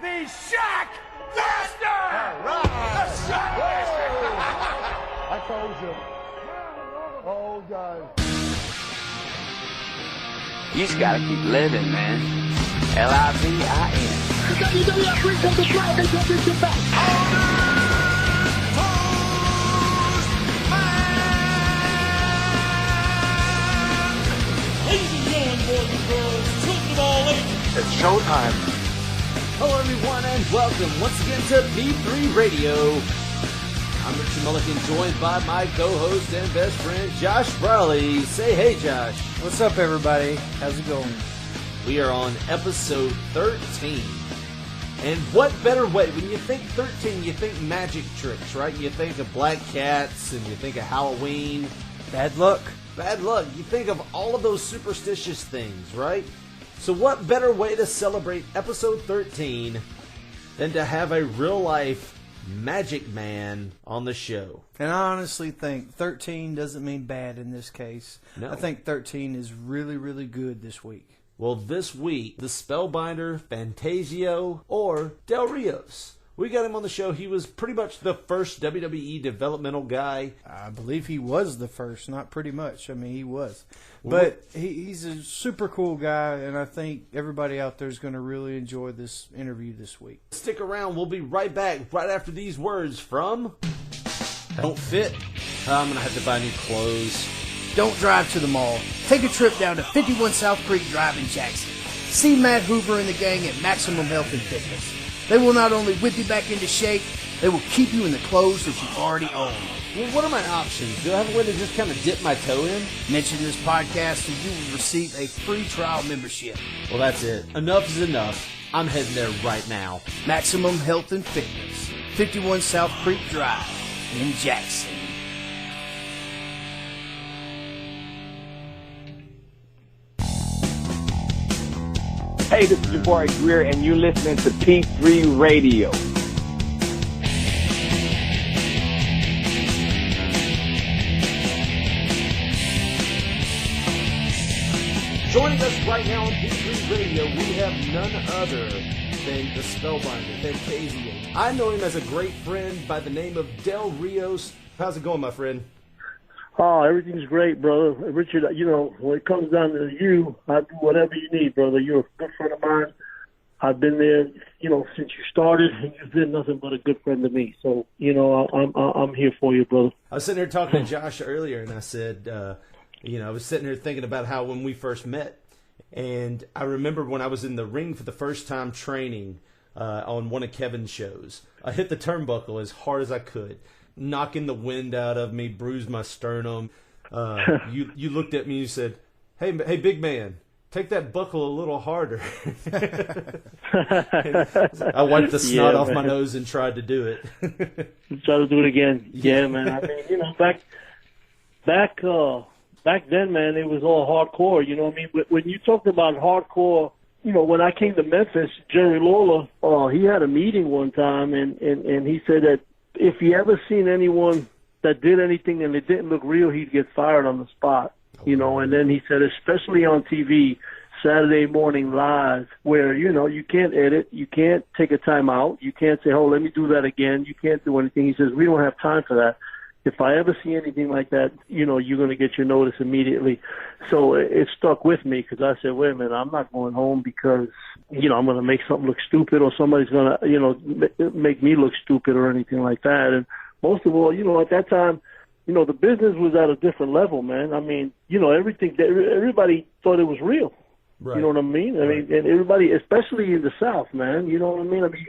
the Shack Master! All right. The Shack Master! I told you. Oh, God. You just gotta keep living, man. L-I-V-I-N. The WWF brings up the Flyweight Championship back. Ladies and gentlemen, boys and girls, children of all ages. It's showtime. Hello, everyone, and welcome once again to B3 Radio. I'm Richard Mulligan, joined by my co-host and best friend, Josh Brawley. Say hey, Josh. What's up, everybody? How's it going? We are on episode 13. And what better way? When you think 13, you think magic tricks, right? You think of black cats, and you think of Halloween. Bad luck. Bad luck. You think of all of those superstitious things, right? So what better way to celebrate episode 13 than to have a real-life magic man on the show? And I honestly think 13 doesn't mean bad in this case. No. I think 13 is really, really good this week. Well, this week, the Spellbinder, Phantasio, or Del Rios. We got him on the show. He was pretty much the first WWE developmental guy. I believe he was the first, not pretty much. I mean, he was. But he's a super cool guy, and I think everybody out there is going to really enjoy this interview this week. Stick around. We'll be right back right after these words from... Don't fit. I'm going to have to buy new clothes. Don't drive to the mall. Take a trip down to 51 South Creek Drive in Jackson. See Matt Hoover and the gang at Maximum Health and Fitness. They will not only whip you back into shape, they will keep you in the clothes that you already own. Well, what are my options? Do I have a way to just kind of dip my toe in? Mention this podcast and you will receive a free trial membership. Well, that's it. Enough is enough. I'm heading there right now. Maximum Health and Fitness. 51 South Creek Drive in Jackson. Hey, this is your boy Greer, and you're listening to P3 Radio. Joining us right now on P3 Radio, we have none other than the Spellbinder, Phantasio. I know him as a great friend by the name of Del Rios. How's it going, my friend? Oh, everything's great, brother. Richard, you know, when it comes down to you, I do whatever you need, brother. You're a good friend of mine. I've been there, you know, since you started, and you've been nothing but a good friend to me. So, you know, I'm here for you, brother. I was sitting here talking to Josh earlier, and I said, you know, I was sitting here thinking about how when we first met, and I remember when I was in the ring for the first time training on one of Kevin's shows, I hit the turnbuckle as hard as I could, knocking the wind out of me, bruised my sternum. You looked at me and you said, hey, big man, take that buckle a little harder. I wiped the snot off my nose and tried to do it. Try to do it again. Yeah, man. I mean, you know, back then, man, it was all hardcore. You know what I mean? When you talked about hardcore, you know, when I came to Memphis, Jerry Lawler, he had a meeting one time, and he said that if he ever seen anyone that did anything and it didn't look real, he'd get fired on the spot, you know. And then he said, especially on TV, Saturday morning live, where, you know, you can't edit, you can't take a time out, you can't say, oh, let me do that again, you can't do anything. He says, we don't have time for that. If I ever see anything like that, you know, you're going to get your notice immediately. So it stuck with me because I said, wait a minute, I'm not going home because, you know, I'm going to make something look stupid or somebody's going to, you know, make me look stupid or anything like that. And most of all, you know, at that time, you know, the business was at a different level, man. I mean, you know, everybody thought it was real. Right. You know what I mean? I mean, and everybody, especially in the South, man, you know what I mean? I mean,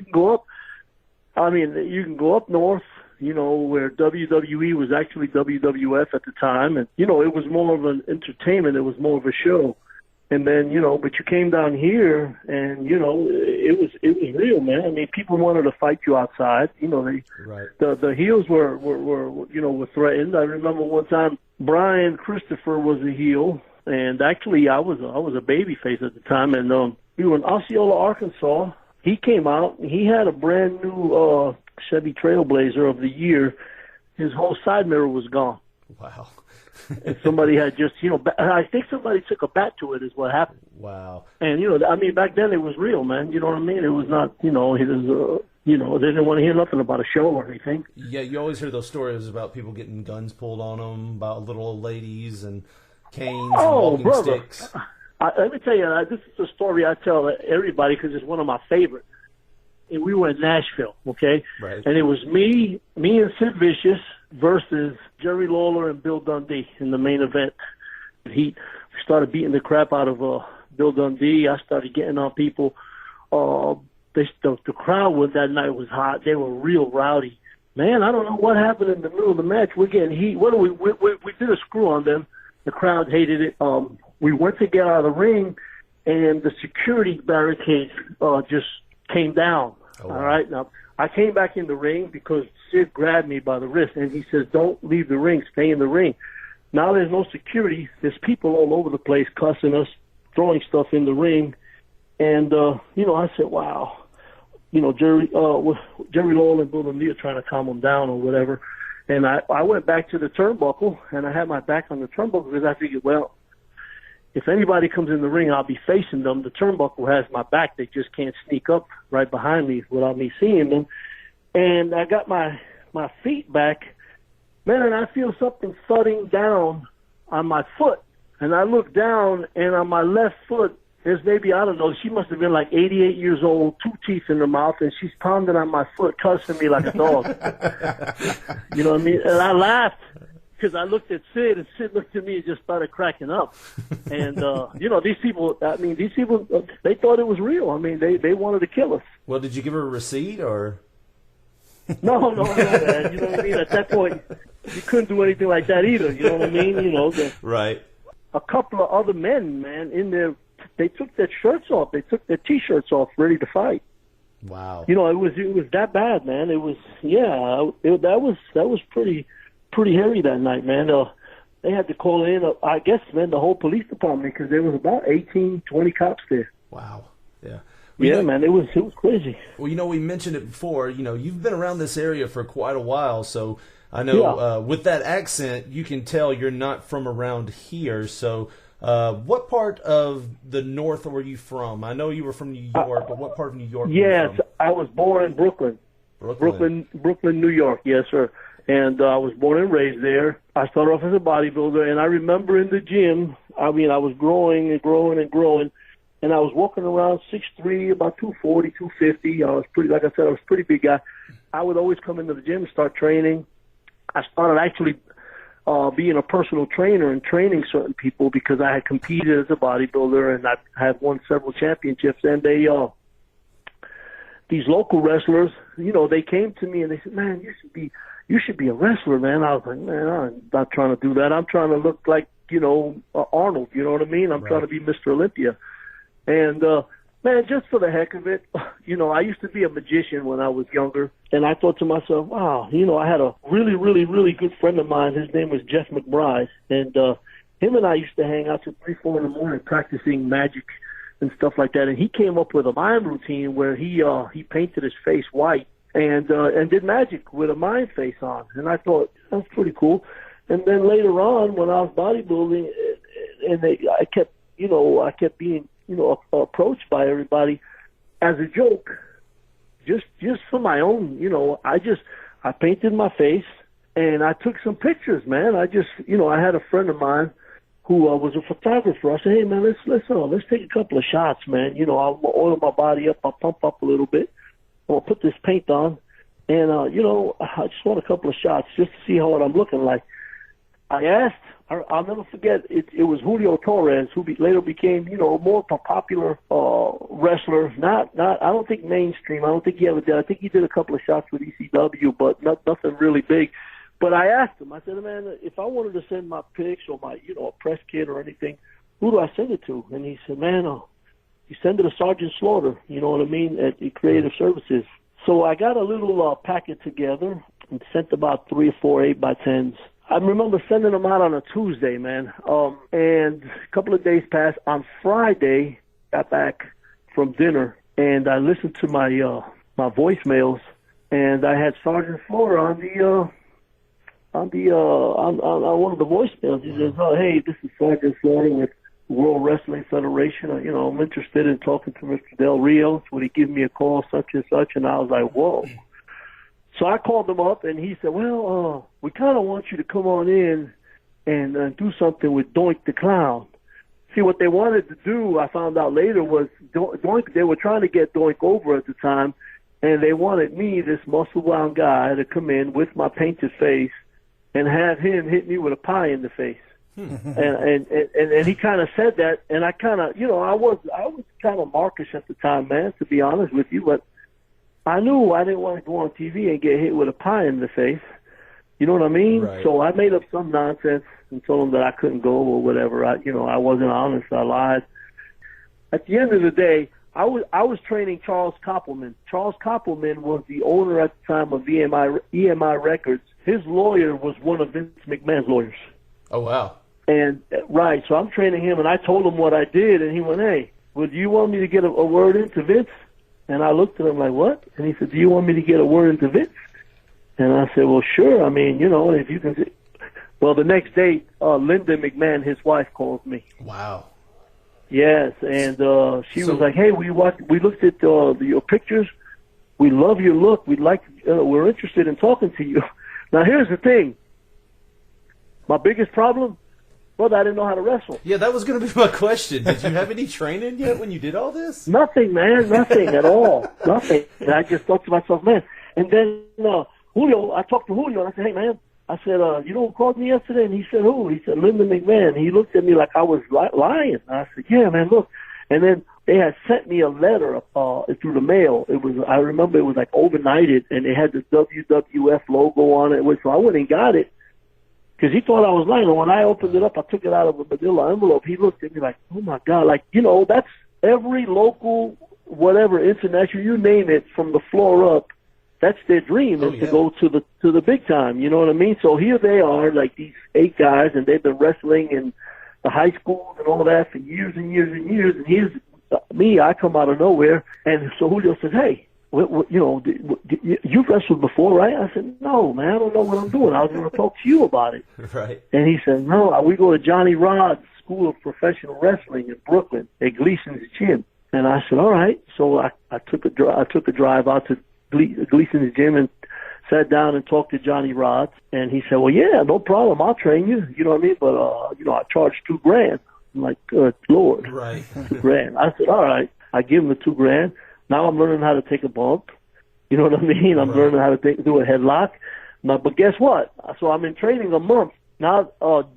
you can go up north, you know, where WWE was actually WWF at the time. And, you know, it was more of an entertainment. It was more of a show. And then, you know, but you came down here and, you know, it was real, man. I mean, people wanted to fight you outside. You know, the heels were threatened. I remember one time Brian Christopher was a heel. And actually, I was a babyface at the time. And we were in Osceola, Arkansas. He came out and he had a brand new Chevy Trailblazer of the year. His whole side mirror was gone. Wow. And somebody had just, I think somebody took a bat to it is what happened. Wow. And, I mean, back then it was real, man. You know what I mean? It was not, it was, they didn't want to hear nothing about a show or anything. Yeah, you always hear those stories about people getting guns pulled on them, about little old ladies and canes and walking sticks. Let me tell you, this is a story I tell everybody because it's one of my favorites. And we were in Nashville, okay? Right. And it was me and Sid Vicious versus Jerry Lawler and Bill Dundee in the main event. He started beating the crap out of Bill Dundee. I started getting on people. The crowd that night was hot. They were real rowdy. Man, I don't know what happened in the middle of the match. We're getting heat. What do we did a screw on them. The crowd hated it. We went to get out of the ring, and the security barricade just came down. Oh, wow. All right. Now, I came back in the ring because Sid grabbed me by the wrist, and he says, "Don't leave the ring. Stay in the ring." Now there's no security. There's people all over the place cussing us, throwing stuff in the ring. And, I said, wow. Jerry Lawler and Bill Dundee are trying to calm him down or whatever. And I went back to the turnbuckle, and I had my back on the turnbuckle because I figured, well, if anybody comes in the ring, I'll be facing them. The turnbuckle has my back. They just can't sneak up right behind me without me seeing them. And I got my feet back, man, and I feel something thudding down on my foot. And I look down, and on my left foot, there's maybe, I don't know, she must have been like 88 years old, 2 teeth in her mouth, and she's pounding on my foot, cussing me like a dog. You know what I mean? And I laughed because I looked at Sid, and Sid looked at me and just started cracking up. And, these people, they thought it was real. I mean, they wanted to kill us. Well, did you give her a receipt or? No, man. You know what I mean? At that point, you couldn't do anything like that either. You know what I mean? Right. A couple of other men, man, in there, they took their shirts off. They took their T-shirts off, ready to fight. Wow. It was that bad, man. It was, that was pretty hairy that night, man. They had to call in, I guess, man, the whole police department because there was about 18, 20 cops there. Wow. Yeah. Man, it was crazy. Well, we mentioned it before. You've been around this area for quite a while, so I know with that accent, you can tell you're not from around here. So, what part of the North were you from? I know you were from New York, but what part of New York? Yes, were you from? I was born in Brooklyn, New York. Yes, sir. And I was born and raised there. I started off as a bodybuilder, and I remember in the gym, I was growing and growing and growing. And I was walking around 6'3", about 240, 250. I was pretty, like I said, I was a pretty big guy. I would always come into the gym and start training. I started actually being a personal trainer and training certain people because I had competed as a bodybuilder and I had won several championships. And these local wrestlers, they came to me and they said, "Man, you should be a wrestler, man." I was like, "Man, I'm not trying to do that. I'm trying to look like, Arnold. You know what I mean? I'm trying to be Mr. Olympia." And, man, just for the heck of it, I used to be a magician when I was younger, and I thought to myself, wow, I had a really, really, really good friend of mine. His name was Jeff McBride, and him and I used to hang out till 3, 4 in the morning practicing magic and stuff like that. And he came up with a mime routine where he painted his face white and did magic with a mime face on. And I thought, that's pretty cool. And then later on, when I was bodybuilding, and I kept being approached by everybody as a joke, just for my own, I painted my face and I took some pictures, man. I had a friend of mine who was a photographer. I said, "Hey, man, let's take a couple of shots, man. I'll oil my body up, I'll pump up a little bit, I'll put this paint on, and I just want a couple of shots just to see how I'm looking like." I asked. I'll never forget. It was Julio Torres, who later became, more popular wrestler. Not. I don't think mainstream. I don't think he ever did. I think he did a couple of shots with ECW, but nothing really big. But I asked him. I said, "Man, if I wanted to send my pics or my, a press kit or anything, who do I send it to?" And he said, "Man, you send it to Sergeant Slaughter. You know what I mean, at the Creative Services." So I got a little packet together and sent about 3 or 4 8x10s. I remember sending them out on a Tuesday, man. And a couple of days passed. On Friday, got back from dinner, and I listened to my voicemails, and I had Sergeant Slaughter on one of the voicemails. He says, "Oh, hey, this is Sergeant Slaughter with World Wrestling Federation. I'm interested in talking to Mr. Del Rios. Would he give me a call, such and such?" And I was like, "Whoa." So I called him up, and he said, "Well, we kind of want you to come on in and do something with Doink the Clown." See, what they wanted to do, I found out later, was Doink. They were trying to get Doink over at the time, and they wanted me, this muscle-bound guy, to come in with my painted face and have him hit me with a pie in the face. and he kind of said that, and I kind of, I was kind of markish at the time, man, to be honest with you, but I knew I didn't want to go on TV and get hit with a pie in the face. You know what I mean? Right. So I made up some nonsense and told him that I couldn't go or whatever. I wasn't honest. I lied. At the end of the day, I was training Charles Koppelman. Charles Koppelman was the owner at the time of EMI Records. His lawyer was one of Vince McMahon's lawyers. Oh, wow. And right, so I'm training him, and I told him what I did, and he went, "Hey, well, do you want me to get a word into Vince?" And I looked at him like, "What?" And he said, "Do you want me to get a word into Vince?" And I said, "Well, sure. I mean, if you can." Well, the next day, Linda McMahon, his wife, called me. Wow. Yes, and she was like, "Hey, we looked at your pictures. We love your look. We're interested in talking to you." Now, here's the thing. My biggest problem, brother, I didn't know how to wrestle. Yeah, that was going to be my question. Did you have any training yet when you did all this? Nothing, man. Nothing at all. Nothing. And I just thought to myself, man. And then Julio, I talked to Julio, and I said, "Hey, man." I said, "You know who called me yesterday?" And he said, "Who?" He said, "Linda McMahon." He looked at me like I was lying. And I said, "Yeah, man, look." And then they had sent me a letter through the mail. I remember it was like overnighted, and it had the WWF logo on it. So I went and got it because he thought I was lying. And when I opened it up, I took it out of a manila envelope. He looked at me like, "Oh my God!" Like, that's every local, whatever, international, you name it, from the floor up. That's their dream, is to go to the big time. You know what I mean? So here they are, like these 8 guys, and they've been wrestling in the high schools and all that for years and years and years. And here's me. I come out of nowhere, and so Julio says, "Hey, you've wrestled before, right?" I said, "No, man, I don't know what I'm doing. I was going to talk to you about it." Right. And he said, "No, we go to Johnny Rod's School of Professional Wrestling in Brooklyn at Gleason's Gym." And I said, "All right." So I took a drive out to Gleason's Gym and sat down and talked to Johnny Rod, and he said, "Well, yeah, no problem, I'll train you." You know what I mean? But I charge $2,000. I'm like, "Good Lord, right?" $2,000. I said, "All right." I give him the $2,000. Now I'm learning how to take a bump. You know what I mean? I'm learning how to do a headlock. Now, but guess what? So I'm in training a month. Now,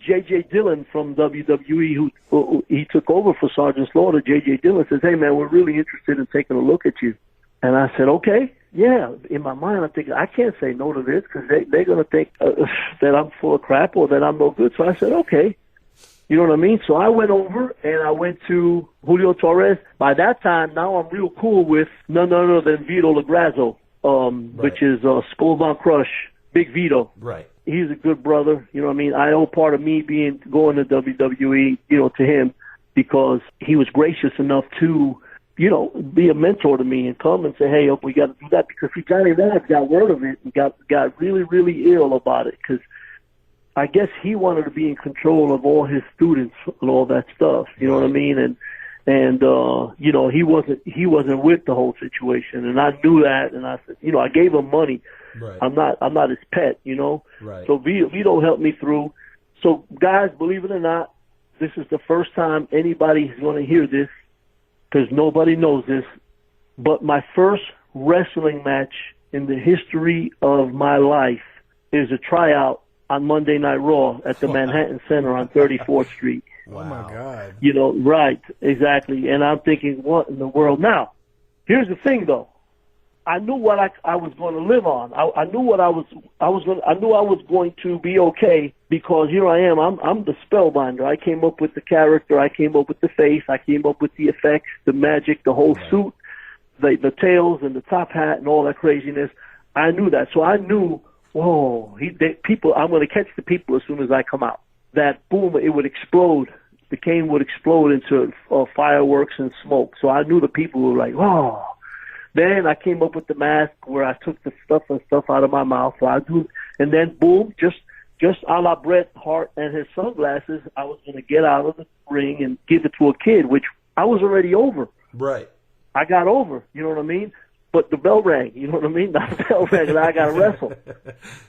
J.J. Dillon from WWE, who he took over for Sergeant Slaughter, J.J. Dillon says, "Hey, man, we're really interested in taking a look at you." And I said, "Okay." Yeah, in my mind, I'm thinking, I can't say no to this because they're going to think that I'm full of crap or that I'm no good. So I said, okay. You know what I mean? So I went over and I went to Julio Torres. By that time, now I'm real cool with none other than Vito Lagrasso, which is Skullbound Crush, Big Vito. Right. He's a good brother. You know what I mean? I owe part of me going to WWE, to him because he was gracious enough to be a mentor to me and come and say, "Hey, we got to do that," because Johnny Rod got word of it and got really, really ill about it because I guess he wanted to be in control of all his students and all that stuff. You know what I mean? And he wasn't with the whole situation, and I knew that, and I said, I gave him money. Right. I'm not his pet, Right. So Vito helped me through. So guys, believe it or not, this is the first time anybody's going to hear this, because nobody knows this, but my first wrestling match in the history of my life is a tryout on Monday Night Raw at the Manhattan Center on 34th Street. Wow. Oh, my God. Right, exactly. And I'm thinking, what in the world? Now, here's the thing, though. I knew what I was going to live on. I knew what I knew I was going to be okay, because here I am. I'm the Spellbinder. I came up with the character. I came up with the face. I came up with the effects, the magic, the whole suit, the tails and the top hat and all that craziness. I knew that. So I knew, whoa, I'm going to catch the people as soon as I come out. That boom, it would explode. The cane would explode into fireworks and smoke. So I knew the people were like, whoa. Then I came up with the mask where I took the stuff out of my mouth. So and then boom, just just a la Bret Hart and his sunglasses, I was going to get out of the ring and give it to a kid, which I was already over. Right. I got over, you know what I mean? But the bell rang, you know what I mean? The bell rang, and I got to wrestle.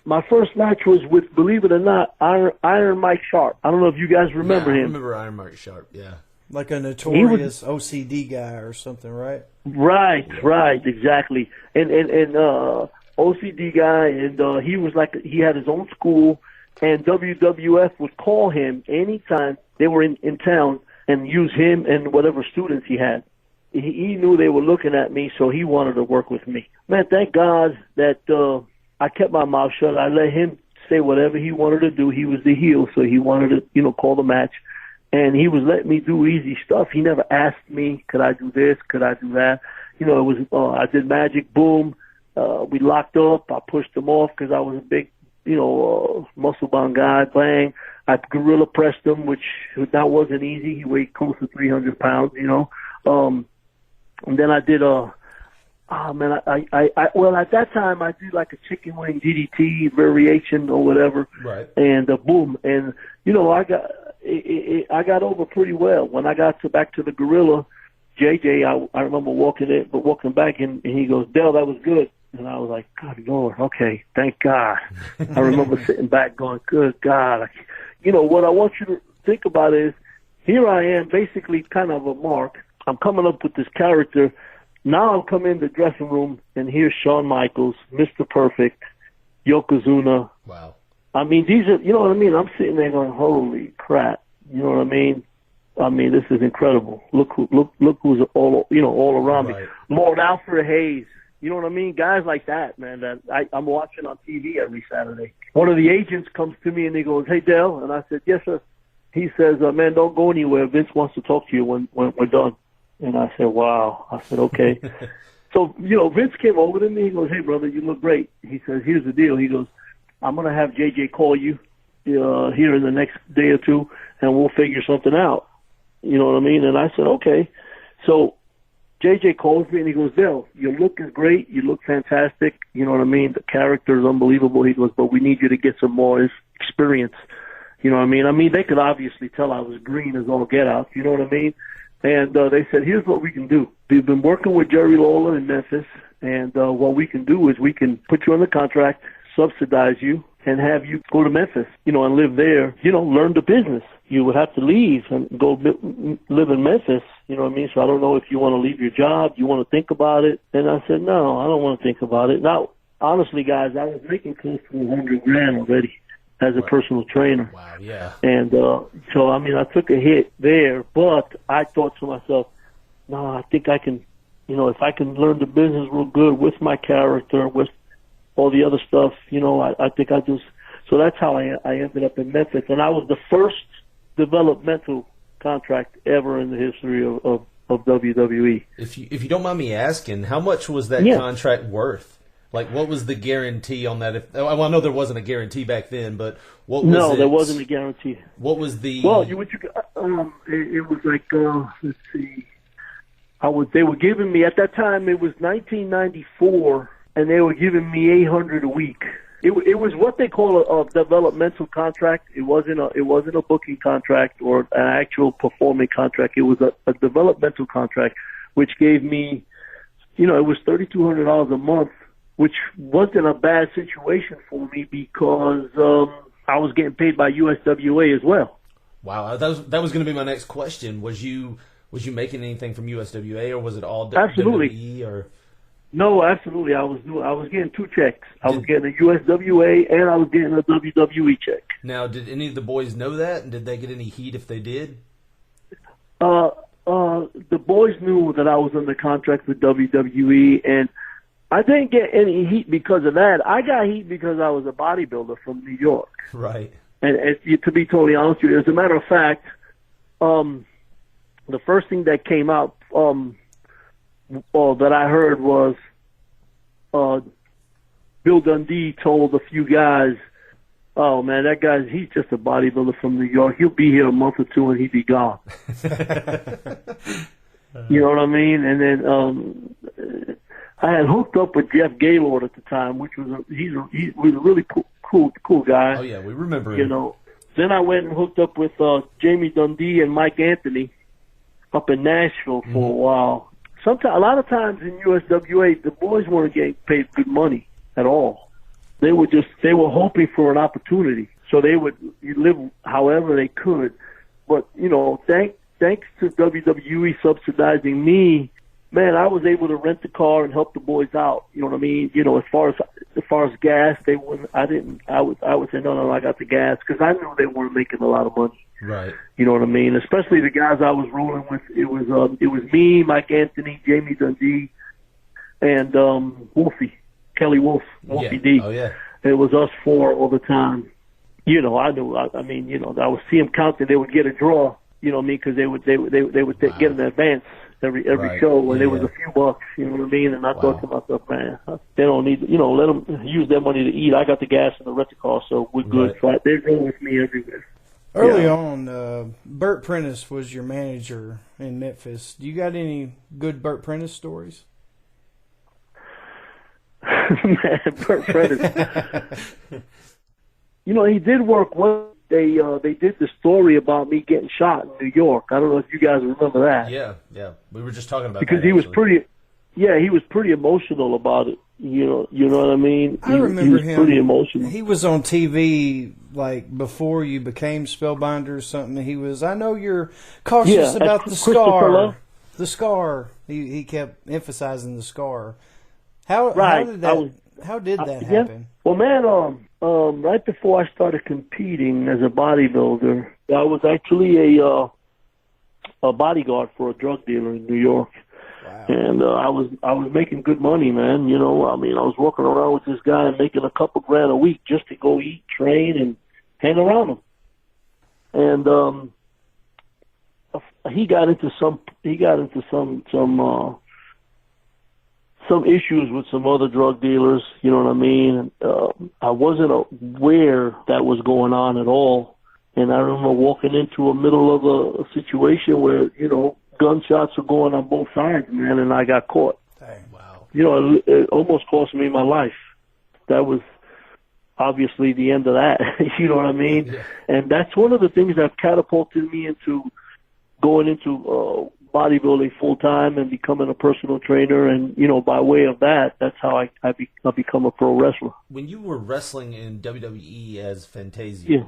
My first match was with, believe it or not, Iron Mike Sharp. I don't know if you guys remember him. I remember Iron Mike Sharp, yeah. Like a notorious OCD guy or something, right? Right, exactly. And OCD guy, and he was like, he had his own school, and WWF would call him anytime they were in town and use him and whatever students he had. He knew they were looking at me, so he wanted to work with me. Man, thank God that I kept my mouth shut. I let him say whatever he wanted to do. He was the heel, so he wanted to, call the match. And he was letting me do easy stuff. He never asked me, could I do this, could I do that? It was, I did magic, boom. We locked up. I pushed him off because I was a big, muscle-bound guy, bang. I gorilla pressed him, which that wasn't easy. He weighed close to 300 pounds, And then I did well, at that time I did like a chicken wing DDT variation or whatever. Right. And boom. And, I got over pretty well. When I got back to the gorilla, JJ, I remember walking back and he goes, Dell, that was good. And I was like, God, Lord, okay, thank God. I remember sitting back going, good God. What I want you to think about is, here I am, basically kind of a mark. I'm coming up with this character. Now I'm coming in the dressing room, and here's Shawn Michaels, Mr. Perfect, Yokozuna. Wow. I mean, these are, you know what I mean? I'm sitting there going, holy crap. You know what I mean? I mean, this is incredible. Look who's all around me. Lord Alfred Hayes. You know what I mean? Guys like that, man, that I'm watching on TV every Saturday. One of the agents comes to me and he goes, hey, Dale. And I said, yes, sir. He says, man, don't go anywhere. Vince wants to talk to you when we're done. And I said, wow. I said, okay. So, Vince came over to me. He goes, hey, brother, you look great. He says, here's the deal. He goes, I'm going to have JJ call you here in the next day or two, and we'll figure something out. You know what I mean? And I said, okay. So JJ calls me, and he goes, Dale, your look is great. You look fantastic. You know what I mean? The character is unbelievable. He goes, but we need you to get some more experience. You know what I mean? I mean, they could obviously tell I was green as all get out. You know what I mean? And they said, here's what we can do. We've been working with Jerry Lawler in Memphis, and what we can do is we can put you on the contract, subsidize you, and have you go to Memphis, and live there, learn the business. You would have to leave and go live in Memphis, you know what I mean? So I don't know if you want to leave your job, you want to think about it. And I said, no, I don't want to think about it. Now, honestly, guys, I was making close to $100,000 already as a personal trainer. Wow, yeah. And so, I mean, I took a hit there, but I thought to myself, no, I think I can, if I can learn the business real good with my character, with all the other stuff, I think I just, so that's how I ended up in Memphis. And I was the first developmental contract ever in the history of WWE. If you don't mind me asking, how much was that contract worth? Like, what was the guarantee on that? I know there wasn't a guarantee back then, but what was No, there wasn't a guarantee. What was the... Well, it was like, let's see. They were giving me, at that time, it was 1994, and they were giving me $800 a week. It was what they call a developmental contract. It wasn't a booking contract or an actual performing contract. It was a developmental contract, which gave me, it was $3,200 a month, which wasn't a bad situation for me because I was getting paid by USWA as well. Wow, that was going to be my next question. Was you making anything from USWA, or was it all Absolutely. WWE? Or no, absolutely. I was getting two checks. I was getting a USWA and I was getting a WWE check. Now, did any of the boys know that, and did they get any heat if they did? The boys knew that I was under contract with WWE, and I didn't get any heat because of that. I got heat because I was a bodybuilder from New York. Right. And to be totally honest with you, as a matter of fact, the first thing that came out that I heard was Bill Dundee told a few guys, oh, man, that he's just a bodybuilder from New York. He'll be here a month or two and he'll be gone. You know what I mean? And then I had hooked up with Jeff Gaylord at the time, which was he was a really cool guy. Oh yeah, we remember him. You know. Then I went and hooked up with Jamie Dundee and Mike Anthony up in Nashville for a while. A lot of times in USWA, the boys weren't getting paid good money at all. They were hoping for an opportunity, so they would live however they could. But you know, thanks to WWE subsidizing me, man, I was able to rent the car and help the boys out. You know what I mean? You know, as far as gas, they wouldn't. I would say no, I got the gas because I knew they weren't making a lot of money. Right. You know what I mean? Especially the guys I was rolling with. It was me, Mike Anthony, Jamie Dundee, and Kelly Wolf, Wolfie D. Oh yeah. It was us four all the time. You know, I knew. I mean, you know, I would see them counting. They would get a draw. You know what I mean? Because they would get an advance every Right. show, and Yeah, it was a few bucks. You know what I mean? And I thought to myself, man, they don't need. You know, let them use their money to eat. I got the gas and the rental car, so we're good. Right. So they roll with me everywhere. Early on, Burt Prentice was your manager in Memphis. Do you got any good Burt Prentice stories? Man, Burt Prentice. You know, he did work well. They did the story about me getting shot in New York. I don't know if you guys remember that. Yeah. We were just talking about because that, he was actually. he was pretty emotional about it. You know what I mean? I remember he was him. Pretty emotional. He was on TV like before you became Spellbinder or something. He was. I know you're cautious about the Christopher scar. Love. The scar. He kept emphasizing the scar. How did that happen? Well, man, right before I started competing as a bodybuilder, I was actually a bodyguard for a drug dealer in New York. Wow. And I was making good money, man. You know, I mean, I was walking around with this guy and making a couple grand a week just to go eat, train, and hang around him. And he got into some issues with some other drug dealers. You know what I mean? I wasn't aware that was going on at all. And I remember walking into a middle of a situation where, you know, gunshots were going on both sides, man, and I got caught. Dang, wow. You know, it almost cost me my life. That was obviously the end of that. You know what I mean? Yeah. And that's one of the things that catapulted me into going into bodybuilding full time and becoming a personal trainer. And, you know, by way of that, that's how I become a pro wrestler. When you were wrestling in WWE as Phantasio, Yeah.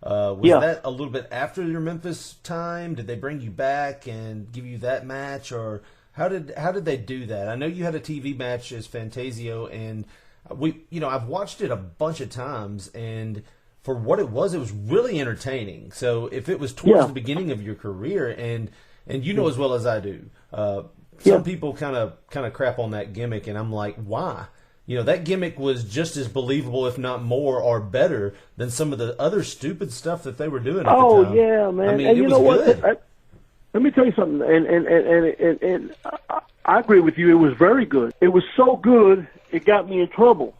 Was that a little bit after your Memphis time? Did they bring you back and give you that match, or how did they do that? I know you had a TV match as Phantasio, and I've watched it a bunch of times, and for what it was really entertaining. So if it was towards the beginning of your career, and you know as well as I do, some people kind of crap on that gimmick, and I'm like, why? You know, that gimmick was just as believable, if not more, or better than some of the other stupid stuff that they were doing at the time. Oh, yeah, man. I mean, and it you was know good. what? Let me tell you something, and I agree with you. It was very good. It was so good, it got me in trouble.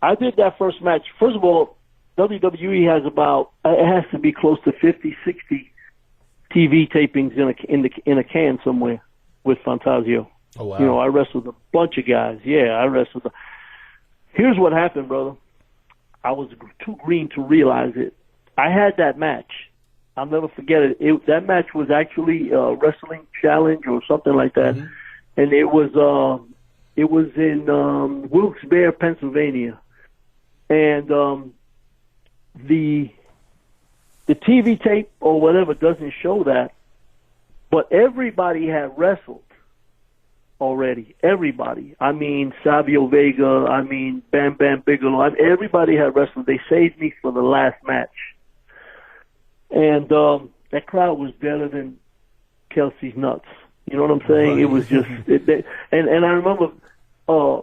I did that first match. First of all, WWE has it has to be close to 50, 60 TV tapings in a can somewhere with Phantasio. Oh, wow. You know, I wrestled a bunch of guys. Yeah, I wrestled. Here's what happened, brother. I was too green to realize it. I had that match. I'll never forget it. That match was actually a wrestling challenge or something like that, and it was in Wilkes-Barre, Pennsylvania, and the TV tape or whatever doesn't show that, but everybody had wrestled already. Everybody. I mean, Savio Vega. I mean, Bam Bam Bigelow. Everybody had wrestled. They saved me for the last match. And that crowd was better than Kelsey's nuts. You know what I'm saying? It was just... and I remember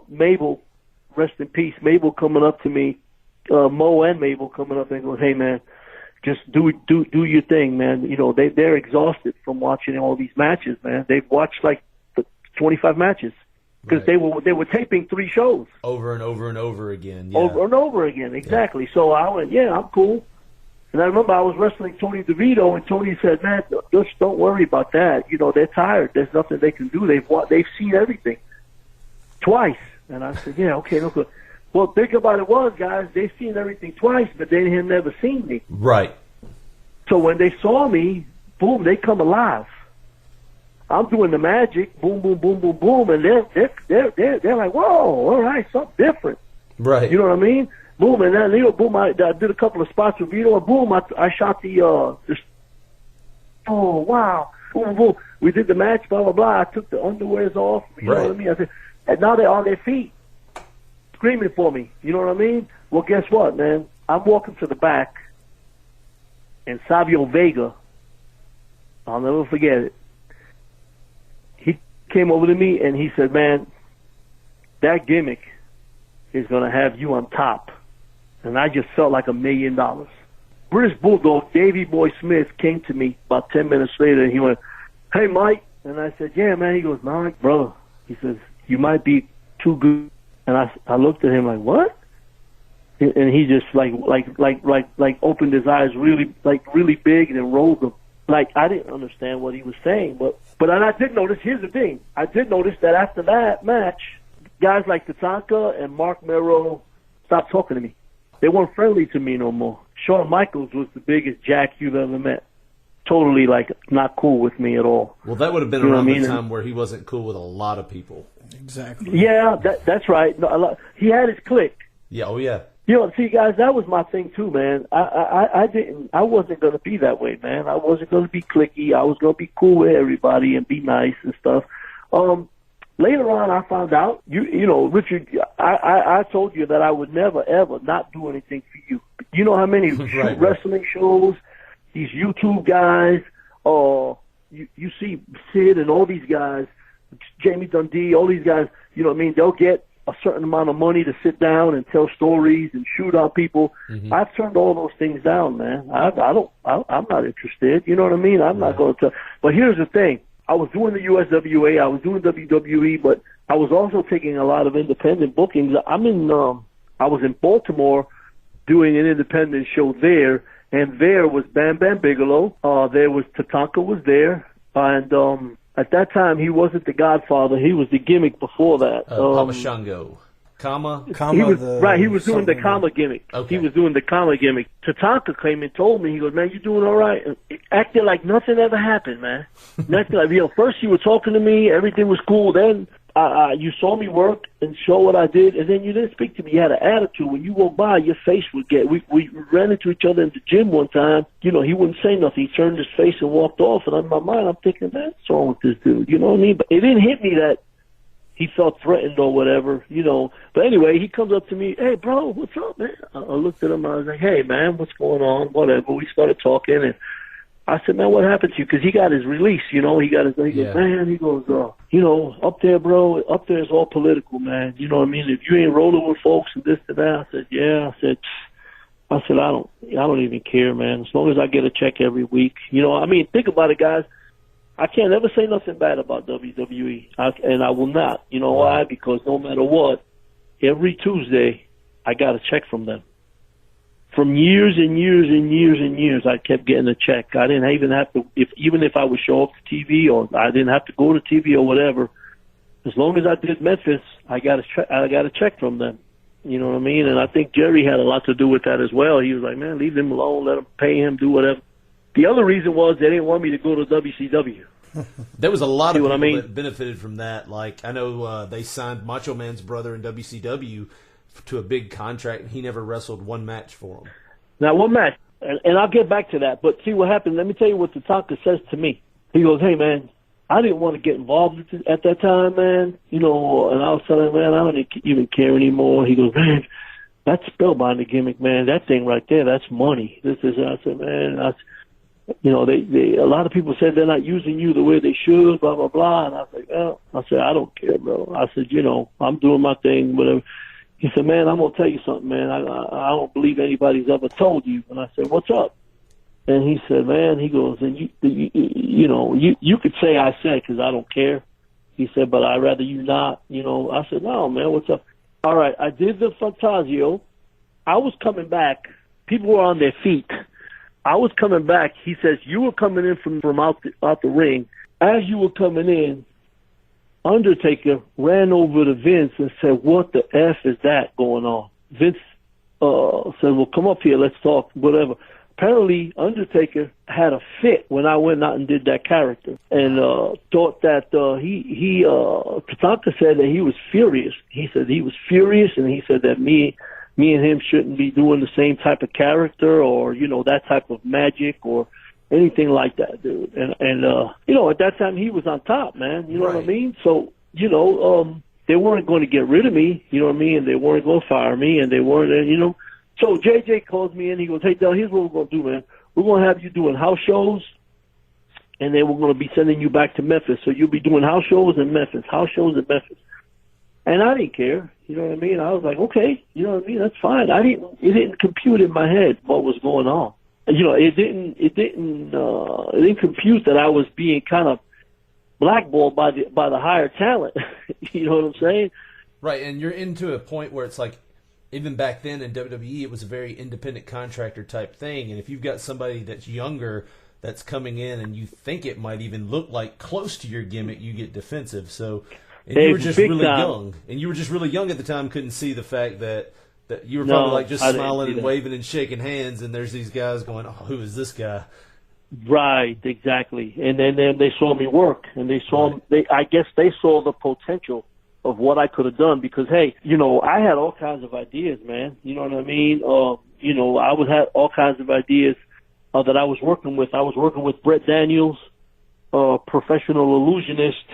Mabel, rest in peace, Mabel coming up to me, Mo and Mabel coming up and going, hey, man, just do your thing, man. You know, they're exhausted from watching all these matches, man. They've watched like 25 matches because they were taping 3 shows over and over and over again. Yeah. Over and over again, exactly. Yeah. So I went, yeah, I'm cool. And I remember I was wrestling Tony DeVito, and Tony said, man, just don't worry about that. You know, they're tired. There's nothing they can do. They've seen everything twice. And I said, yeah, okay, no good. Well, think about it was, guys, they seen everything twice, but they had never seen me. Right. So when they saw me, boom, they come alive. I'm doing the magic, boom, boom, boom, boom, boom, and they're like, whoa, all right, something different. Right. You know what I mean? Boom, and then, boom, I did a couple of spots with Vito, and boom, I shot the oh, wow, boom, boom. We did the match, blah, blah, blah. I took the underwears off, you know what I mean? I said, and now they're on their feet, screaming for me, you know what I mean? Well, guess what, man? I'm walking to the back, and Savio Vega, I'll never forget it, he came over to me, and he said, man, that gimmick is going to have you on top. And I just felt like $1 million. British Bulldog, Davey Boy Smith, came to me about 10 minutes later, and he went, hey, Mike. And I said, yeah, man. He goes, Mike, brother. He says, you might be too good. And I looked at him like, what? And he just like opened his eyes really big and then rolled them. Like, I didn't understand what he was saying. But I did notice, here's the thing. I did notice that after that match, guys like Tatanka and Mark Mero stopped talking to me. They weren't friendly to me no more. Shawn Michaels was the biggest jack you've ever met. Totally, like, not cool with me at all. Well, that would have been around the time where he wasn't cool with a lot of people. Exactly. Yeah, that's right. No, he had his clique. Yeah, oh yeah. You know, see, guys, that was my thing too, man. I wasn't gonna be that way, man. I wasn't gonna be cliquey. I was gonna be cool with everybody and be nice and stuff. Later on, I found out, you know, Richard, I told you that I would never, ever not do anything for you. You know how many wrestling shows, these YouTube guys, you see Sid and all these guys, Jamie Dundee, all these guys, you know what I mean? They'll get a certain amount of money to sit down and tell stories and shoot on people. Mm-hmm. I've turned all those things down, man. I'm not interested. You know what I mean? I'm not going to. But here's the thing. I was doing the USWA, I was doing WWE, but I was also taking a lot of independent bookings. I was in Baltimore doing an independent show there, and there was Bam Bam Bigelow. There was Tatanka was there, and at that time he wasn't the Godfather. He was the gimmick before that. Papa Shango. Kama? He was doing the Kama gimmick. Okay. He was doing the Kama gimmick. Tatanka came and told me, he goes, man, you doing all right? And acted like nothing ever happened, man. Nothing like, you know, first you were talking to me, everything was cool. Then you saw me work and show what I did, and then you didn't speak to me. You had an attitude. When you walked by, your face would get. We ran into each other in the gym one time. You know, he wouldn't say nothing. He turned his face and walked off. And in my mind, I'm thinking, man, what's wrong with this dude? You know what I mean? But it didn't hit me that he felt threatened or whatever, you know. But anyway, he comes up to me, hey, bro, what's up, man? I looked at him. I was like, hey, man, what's going on? Whatever. We started talking, and I said, man, what happened to you? Because he got his release, you know. He goes, man, he goes, you know, up there, bro, up there is all political, man. You know what I mean? If you ain't rolling with folks and this and that, I said, yeah. I said, I don't even care, man. As long as I get a check every week. You know, I mean, think about it, guys. I can't ever say nothing bad about WWE, and I will not. You know why? Because no matter what, every Tuesday, I got a check from them. From years and years and years and years, I kept getting a check. I didn't even have to, even if I would show up to TV or I didn't have to go to TV or whatever. As long as I did Memphis, I got a check from them. You know what I mean? And I think Jerry had a lot to do with that as well. He was like, man, leave him alone, let him pay him, do whatever. The other reason was they didn't want me to go to WCW. There was a lot of people that benefited from that. Like, I know they signed Macho Man's brother in WCW to a big contract, and he never wrestled one match for them. Now, one match, and I'll get back to that. But see what happened. Let me tell you what Tatanka says to me. He goes, hey, man, I didn't want to get involved at that time, man. You know, and I was telling him, man, I don't even care anymore. He goes, man, that's Spellbinder gimmick, man. That thing right there, that's money. I said, man, you know, a lot of people said they're not using you the way they should, blah, blah, blah. And I was like, well, I said, I don't care, bro. I said, you know, I'm doing my thing, whatever. He said, man, I'm going to tell you something, man. I don't believe anybody's ever told you. And I said, what's up? And he said, man, he goes, and you know, you could say I said because I don't care. He said, but I'd rather you not, you know. I said, no, man, what's up? All right, I did the Phantasio. I was coming back. People were on their feet. I was coming back. He says, you were coming in from out the ring. As you were coming in, Undertaker ran over to Vince and said, "What the F is that going on?" Vince said, "Well, come up here, let's talk, whatever." Apparently, Undertaker had a fit when I went out and did that character, and thought that Tatanka said that he was furious. He said he was furious, and he said that me and him shouldn't be doing the same type of character, or that type of magic or anything like that, dude. And at that time he was on top, man. You know what I mean? So they weren't going to get rid of me. You know what I mean? And they weren't going to fire me, and they weren't. So JJ calls me in. He goes, "Hey, Del, here's what we're going to do, man. We're going to have you doing house shows, and then we're going to be sending you back to Memphis. So you'll be doing house shows in Memphis, house shows in Memphis." And I didn't care. You know what I mean? I was like, okay, you know what I mean? That's fine. It didn't compute in my head what was going on. It didn't compute that I was being kind of blackballed by the higher talent. You know what I'm saying? Right, and you're into a point where it's like, even back then in WWE, it was a very independent contractor type thing. And if you've got somebody that's younger that's coming in and you think it might even look like close to your gimmick, you get defensive. So, and you were just really young. And you were just really young at the time, couldn't see the fact that you were probably like just smiling and waving and shaking hands, and there's these guys going, "Oh, who is this guy?" Right, exactly. And then they saw me work, and I guess they saw the potential of what I could have done, because, hey, I had all kinds of ideas, man. You know what I mean? I would have all kinds of ideas that I was working with. I was working with Brett Daniels, a professional illusionist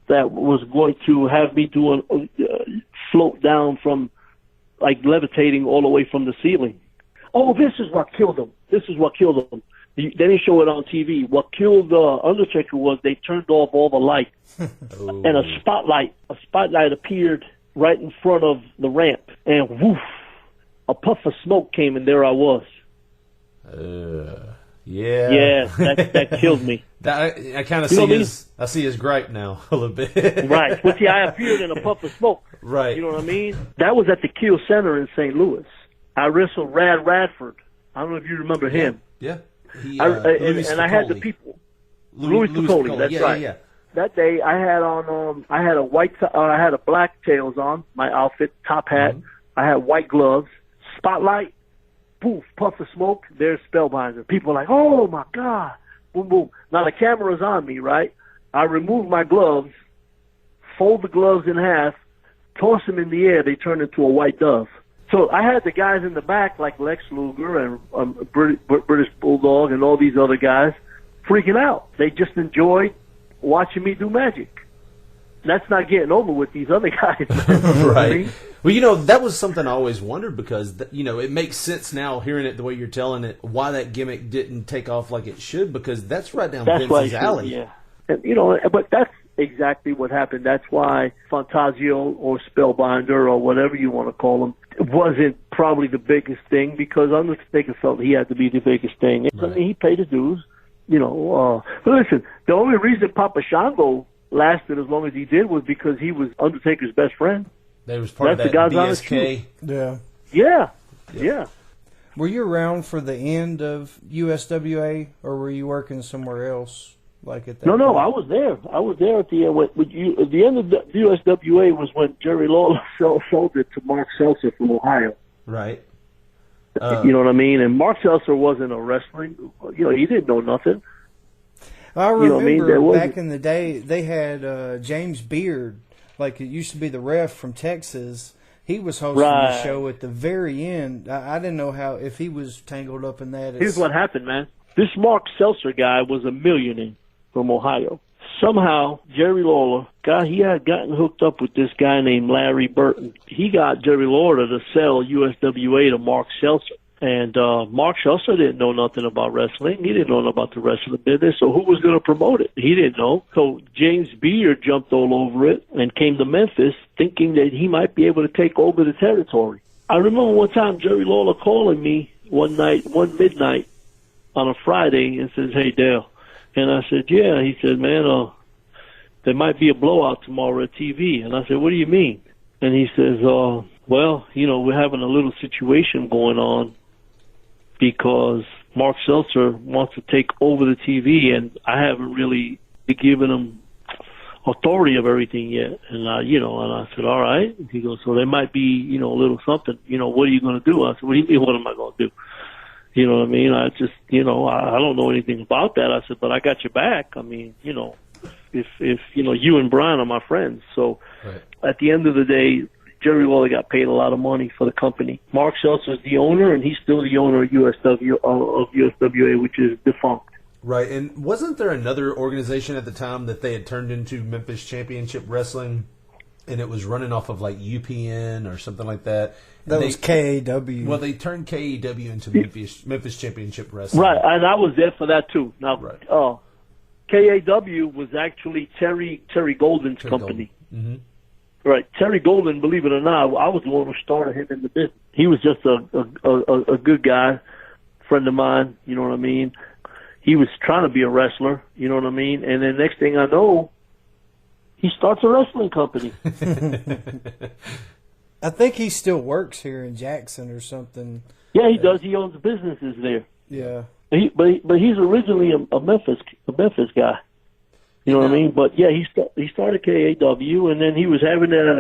that was going to have me doing float down from, like, levitating all the way from the ceiling. Oh, this is what killed him. They didn't show it on TV. What killed Undertaker was they turned off all the lights, and a spotlight appeared right in front of the ramp, and woof, a puff of smoke came, and there I was. Yeah, that killed me. I kind of see his gripe now a little bit. Right, but see, I appeared in a puff of smoke. Right, you know what I mean? That was at the Kiel Center in St. Louis. I wrestled Rad Radford. I don't know if you remember him. Yeah. And I had the people. Louis Piccoli, that's right. Yeah. That day I had on I had a black tails on my outfit, top hat. Mm-hmm. I had white gloves, spotlight, poof, puff of smoke. There's Spellbinder. People are like, "Oh my God!" Boom, boom. Now the camera's on me, right? I remove my gloves, fold the gloves in half, toss them in the air. They turn into a white dove. So I had the guys in the back like Lex Luger and British Bulldog and all these other guys freaking out. They just enjoyed watching me do magic. That's not getting over with these other guys. Right. Well, that was something I always wondered, because, it makes sense now hearing it the way you're telling it, why that gimmick didn't take off like it should, because that's right down Vince's alley. Yeah. And, but that's exactly what happened. That's why Phantasio or Spellbinder or whatever you want to call them wasn't probably the biggest thing, because Undertaker felt he had to be the biggest thing. Right. I mean, he paid his dues, But listen, the only reason Papa Shango lasted as long as he did was because he was Undertaker's best friend. They was part of that BSK. Yeah. Were you around for the end of USWA, or were you working somewhere else? Like at that No, I was there. I was there at the end. At the end of the USWA was when Jerry Lawler sold it to Mark Seltzer from Ohio. Right. You know what I mean? And Mark Seltzer wasn't a wrestling. He didn't know nothing. I remember back in the day they had James Beard, like it used to be the ref from Texas. He was hosting the show at the very end. I didn't know if he was tangled up in that. Here's what happened, man. This Mark Seltzer guy was a millionaire from Ohio. Somehow, Jerry Lawler, he had gotten hooked up with this guy named Larry Burton. He got Jerry Lawler to sell USWA to Mark Seltzer. And Mark Seltzer didn't know nothing about wrestling. He didn't know nothing about the wrestling business. So who was going to promote it? He didn't know. So James Beard jumped all over it and came to Memphis thinking that he might be able to take over the territory. I remember one time Jerry Lawler calling me one midnight on a Friday and says, "Hey, Dale." And I said, "Yeah." He said, "Man, there might be a blowout tomorrow at TV." And I said, "What do you mean?" And he says, "Well, we're having a little situation going on because Mark Seltzer wants to take over the TV, and I haven't really given him authority of everything yet. And I said, all right. He goes, so there might be, a little something. What are you going to do? I said, what do you mean, what am I going to do? You know what I mean? I just, I don't know anything about that. I said, but I got your back. I mean, if you and Brian are my friends. So right. At the end of the day, Jerry Lawler got paid a lot of money for the company. Mark Seltzer is the owner, and he's still the owner of USWA, which is defunct. Right, and wasn't there another organization at the time that they had turned into Memphis Championship Wrestling, and it was running off of like UPN or something like that? That was KAW. Well, they turned KAW into Memphis Championship Wrestling. Right, and I was there for that too. Now, right. KAW was actually Terry Golden's company. Mm-hmm. Right, Terry Golden, believe it or not, I was the one who started him in the business. He was just a good guy, friend of mine, you know what I mean? He was trying to be a wrestler, you know what I mean? And then next thing I know, he starts a wrestling company. I think he still works here in Jackson or something. Yeah, he does. He owns businesses there. Yeah. But he's originally a Memphis guy. You know what I mean? But yeah, he started KAW, and then he was having it at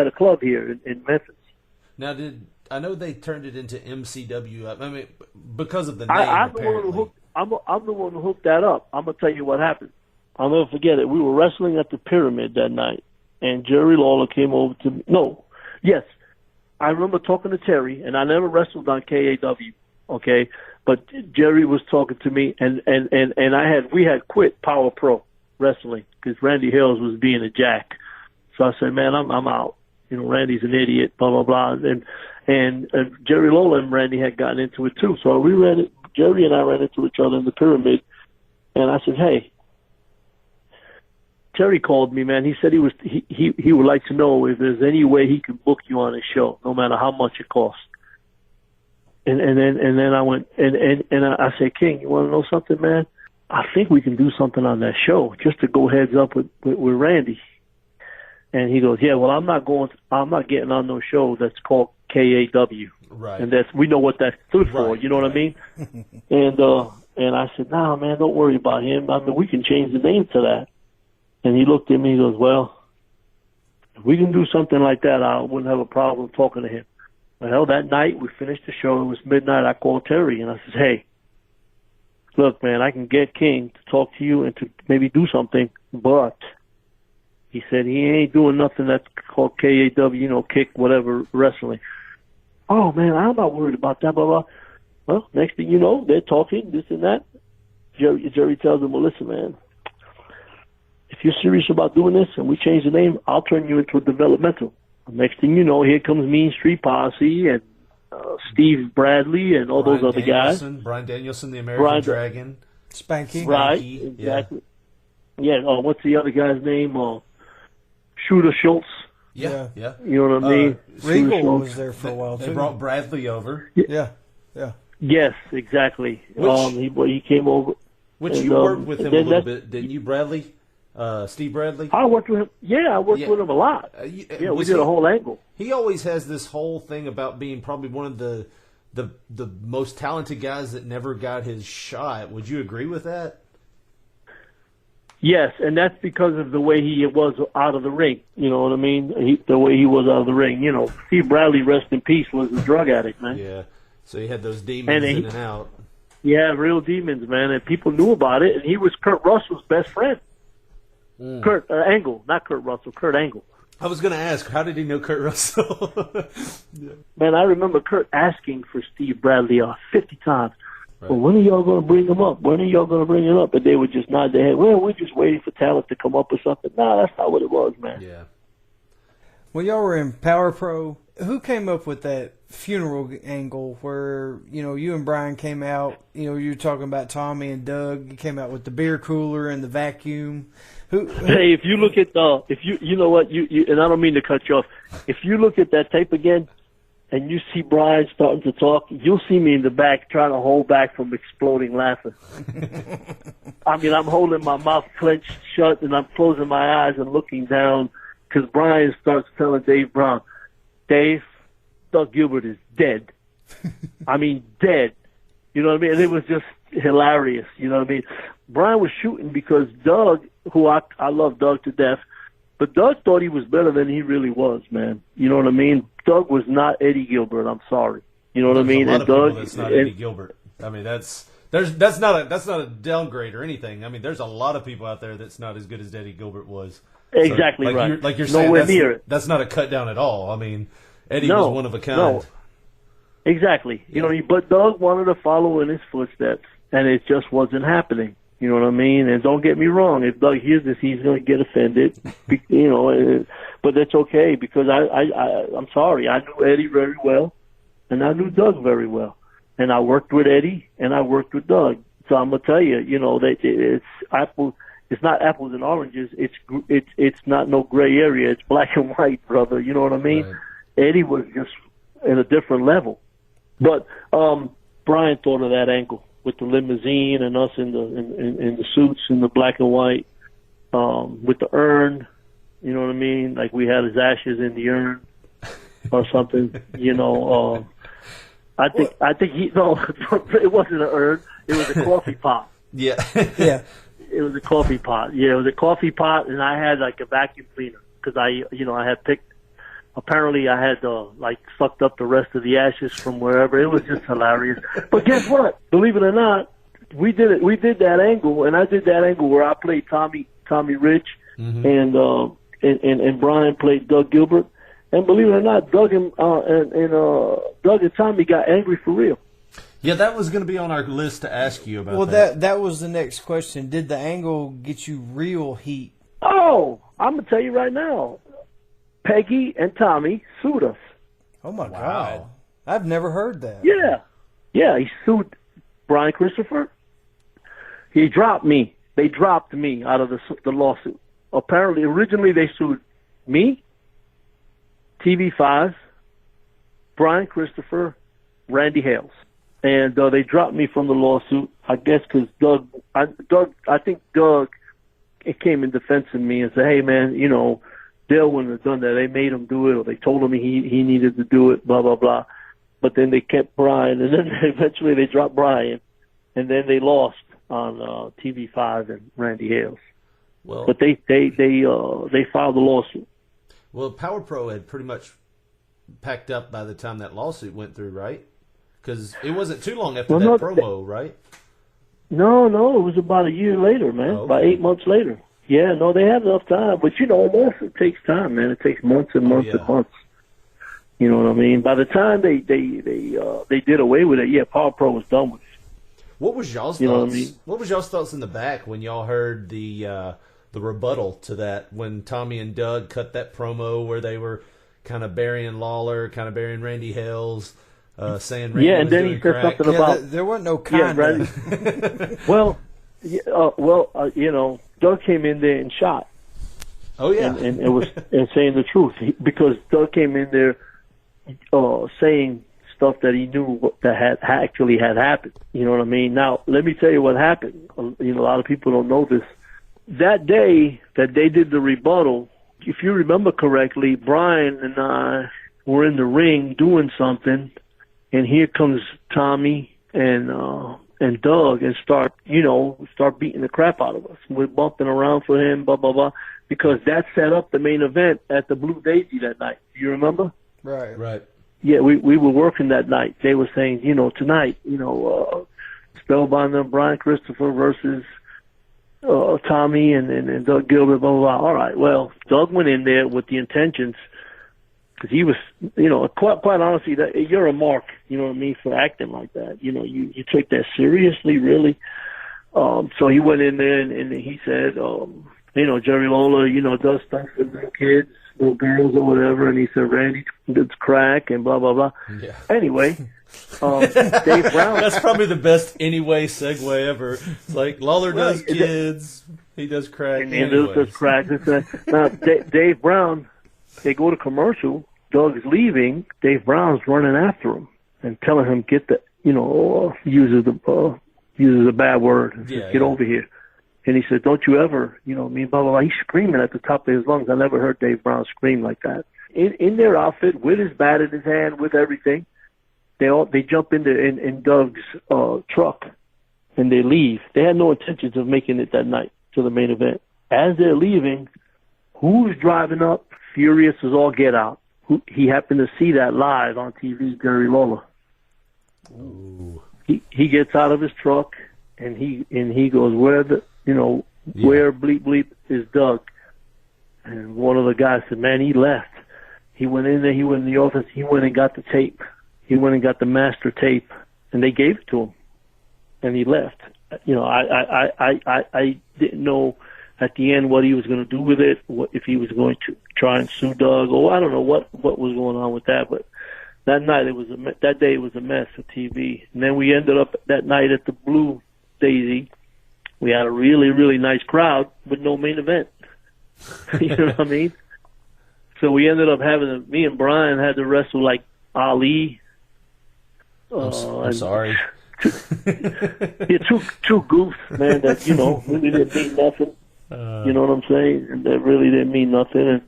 a club here in Memphis. Now, I know they turned it into MCW? I mean, because of the name. I'm the one who hooked that up. I'm gonna tell you what happened. I'll never forget it. We were wrestling at the Pyramid that night, and Jerry Lawler came over to me. Yes, I remember talking to Terry, and I never wrestled on KAW. Okay, but Jerry was talking to me, and we had quit Power Pro Wrestling because Randy Hills was being a jack. So I said, man, I'm out. Randy's an idiot, blah blah blah, and Jerry Lawler and Randy had gotten into it too. So Jerry and I ran into each other in the Pyramid, and I said, hey. Terry called me, man. He said he would like to know if there's any way he can book you on his show, no matter how much it costs. And then I went and I said, King, you want to know something, man? I think we can do something on that show just to go heads up with Randy. And he goes, yeah, well, I'm not getting on no show that's called KAW. Right. And we know what that stood for. You know what I mean? And I said, nah, man, don't worry about him. I mean, we can change the name to that. And he looked at me, he goes, well, if we can do something like that, I wouldn't have a problem talking to him. Well, that night we finished the show. It was midnight. I called Terry and I said, hey, look, man, I can get King to talk to you and to maybe do something, but he said he ain't doing nothing that's called KAW, kick, whatever, wrestling. Oh, man, I'm not worried about that, blah, blah. Well, next thing you know, they're talking, this and that. Jerry tells them, well, listen, man, if you're serious about doing this and we change the name, I'll turn you into a developmental. Next thing you know, here comes Mean Street Posse and Steve Bradley and all those other guys. Brian Danielson, the American Dragon. Spanky. Right, exactly. Yeah, what's the other guy's name? Shooter Schultz. Yeah. You know what I mean? Regal was there for a while, too. They brought Bradley over. Yeah. Yes, exactly. He came over. Which you worked with him a little bit, didn't you, Bradley? Steve Bradley? I worked with him. Yeah, I worked with him a lot. We did a whole angle. He always has this whole thing about being probably one of the most talented guys that never got his shot. Would you agree with that? Yes, and that's because of the way he was out of the ring. You know what I mean? The way he was out of the ring. Steve Bradley, rest in peace, was a drug addict, man. Yeah. So he had those demons in and out. Yeah, real demons, man, and people knew about it. And he was Kurt Russell's best friend. Kurt Angle, not Kurt Russell, Kurt Angle. I was going to ask, how did he know Kurt Russell? Yeah. Man, I remember Kurt asking for Steve Bradley 50 times. Right. Well, when are y'all going to bring him up? When are y'all going to bring him up? And they would just nod their head. Well, we're just waiting for talent to come up or something. No, that's not what it was, man. Yeah. Well, y'all were in Power Pro. Who came up with that funeral angle where, you and Brian came out, you were talking about Tommy and Doug. You came out with the beer cooler and the vacuum. Hey, if you look at you know what, you and I don't mean to cut you off. If you look at that tape again and you see Brian starting to talk, you'll see me in the back trying to hold back from exploding laughing. I mean, I'm holding my mouth clenched shut and I'm closing my eyes and looking down because Brian starts telling Dave Brown, Dave, Doug Gilbert is dead. I mean, dead. You know what I mean? And it was just hilarious. You know what I mean? Brian was shooting because Doug, who I love Doug to death, But Doug thought he was better than he really was, man. You know what I mean? Doug was not Eddie Gilbert. I'm sorry. You know what I mean? A lot and of Doug, people that's not Eddie Gilbert. I mean, that's not a downgrade or anything. I mean, there's a lot of people out there that's not as good as Eddie Gilbert was. Exactly so, right. You're saying Nowhere near it. That's not a cut down at all. I mean, Eddie was one of a kind. No. Exactly. You know what I mean? But Doug wanted to follow in his footsteps, and it just wasn't happening. You know what I mean? And don't get me wrong. If Doug hears this, he's going to get offended. You know, but that's okay because I'm sorry. I knew Eddie very well, and I knew Doug very well, and I worked with Eddie and I worked with Doug. So I'm gonna tell you, you know, that it's apple. It's not apples and oranges. It's not no gray area. It's black and white, brother. You know what I mean? Right. Eddie was just in a different level. But Brian thought of that angle with the limousine and us in the suits in the black and white, with the urn. You know what I mean? Like we had his ashes in the urn or something. You know, I think it wasn't an urn. It was a coffee pot. Yeah. Yeah. It was a coffee pot. Yeah, it was a coffee pot, and I had like a vacuum cleaner because I had picked. Apparently, I had sucked up the rest of the ashes from wherever. It was just hilarious. But guess what? Believe it or not, we did it. We did that angle, and I did that angle where I played Tommy Rich, and Brian played Doug Gilbert. And believe it or not, Doug and Tommy got angry for real. Yeah, that was going to be on our list to ask you about. Well, that was the next question. Did the angle get you real heat? Oh, I'm going to tell you right now. Peggy and Tommy sued us. Oh, my God. I've never heard that. Yeah. Yeah, he sued Brian Christopher. He dropped me. They dropped me out of the lawsuit. Apparently, originally they sued me, TV5, Brian Christopher, Randy Hales. And they dropped me from the lawsuit, I guess, because I think Doug came in defense of me and said, hey, man, you know, Dale wouldn't have done that. They made him do it, or they told him he needed to do it, blah, blah, blah. But then they kept Brian, and then eventually they dropped Brian, and then they lost on TV5 and Randy Hales. Well, but they filed the lawsuit. Well, Power Pro had pretty much packed up by the time that lawsuit went through, right? Because it wasn't too long after that promo, right? No, it was about a year later, man. Oh, okay. About 8 months later. Yeah, no, they had enough time. But, you know, it takes time, man. It takes months and months and months. You know what I mean? By the time they did away with it, yeah, Power Pro was done with it. What was y'all's thoughts? You know what I mean? What was y'all's thoughts in the back when y'all heard the rebuttal to that, when Tommy and Doug cut that promo where they were kind of burying Lawler, kind of burying Randy Hales, saying Randy and was then doing he said crack. something about there wasn't no kind. Yeah, Randy. Well, you know, Doug came in there and shot. Oh yeah, and it was and saying the truth because Doug came in there saying stuff that he knew that had actually happened. You know what I mean? Now let me tell you what happened. You know, a lot of people don't know this. That day that they did the rebuttal, if you remember correctly, Brian and I were in the ring doing something, and here comes Tommy and Doug and start beating the crap out of us. We're bumping around for him, blah, blah, blah, because that set up the main event at the Blue Daisy that night. Do you remember? Right. Yeah, we were working that night. They were saying, you know, tonight, you know, Spellbinder, Brian Christopher versus Tommy and Doug Gilbert, blah, blah, blah. All right, well, Doug went in there with the intentions, because he was, you know, quite honestly, that you're a mark, you know what I mean, for acting like that. You know, you take that seriously, really. So he went in there and he said, you know, Jerry Lawler, you know, does stuff for little kids, little girls or whatever, and he said, Randy, it's crack and blah, blah, blah. Yeah. Anyway, Dave Brown. That's probably the best anyway segue ever. It's like Lawler does kids, he does crack. And he does crack. Now, Dave Brown, they go to commercial. Doug's leaving. Dave Brown's running after him and telling him, get the, you know, uses a bad word. And says, get over here. And he said, don't you ever, you know, blah, blah, blah. He's screaming at the top of his lungs. I never heard Dave Brown scream like that. In their outfit, with his bat in his hand, with everything, they jump in Doug's truck and they leave. They had no intentions of making it that night to the main event. As they're leaving, who's driving up, furious as all get out. He happened to see that live on TV, Jerry Lawler. Ooh. He gets out of his truck and he goes, where bleep bleep is Doug? And one of the guys said, man, he left. He went in there, he went in the office, he went and got the tape. He went and got the master tape, and they gave it to him, and he left. I didn't know at the end what he was going to do with it, if he was going to try and sue Doug, or I don't know what was going on with that. But that night that day it was a mess for TV. And then we ended up that night at the Blue Daisy. We had a really, really nice crowd, but no main event. You know what I mean? So we ended up me and Brian had to wrestle like Ali. I'm sorry. Two goofs, man, that, really didn't mean nothing. You know what I'm saying? And that really didn't mean nothing. And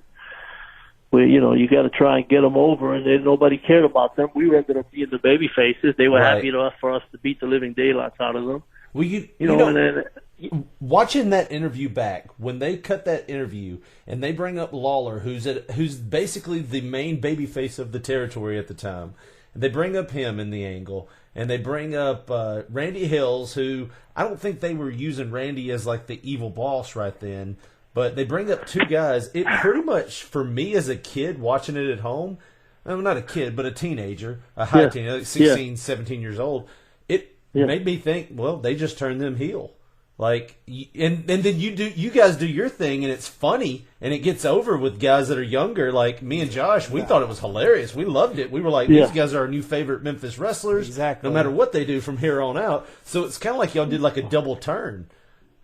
you got to try and get them over, and then nobody cared about them. We ended up being the baby faces. They were happy for us to beat the living daylights out of them. Well, and then watching that interview back, when they cut that interview and they bring up Lawler, who's basically the main babyface of the territory at the time, and they bring up him in the angle, and they bring up Randy Hills, who I don't think they were using Randy as like the evil boss right then, but they bring up two guys. It pretty much, for me as a kid watching it at home, not a kid, but a teenager, a high teenager, like 16, 17 years old, it made me think, well, they just turned them heel. Like, and then you guys do your thing, and it's funny, and it gets over with guys that are younger. Like me and Josh, we thought it was hilarious. We loved it. We were like, these guys are our new favorite Memphis wrestlers. Exactly. No matter what they do from here on out. So it's kind of like y'all did like a double turn.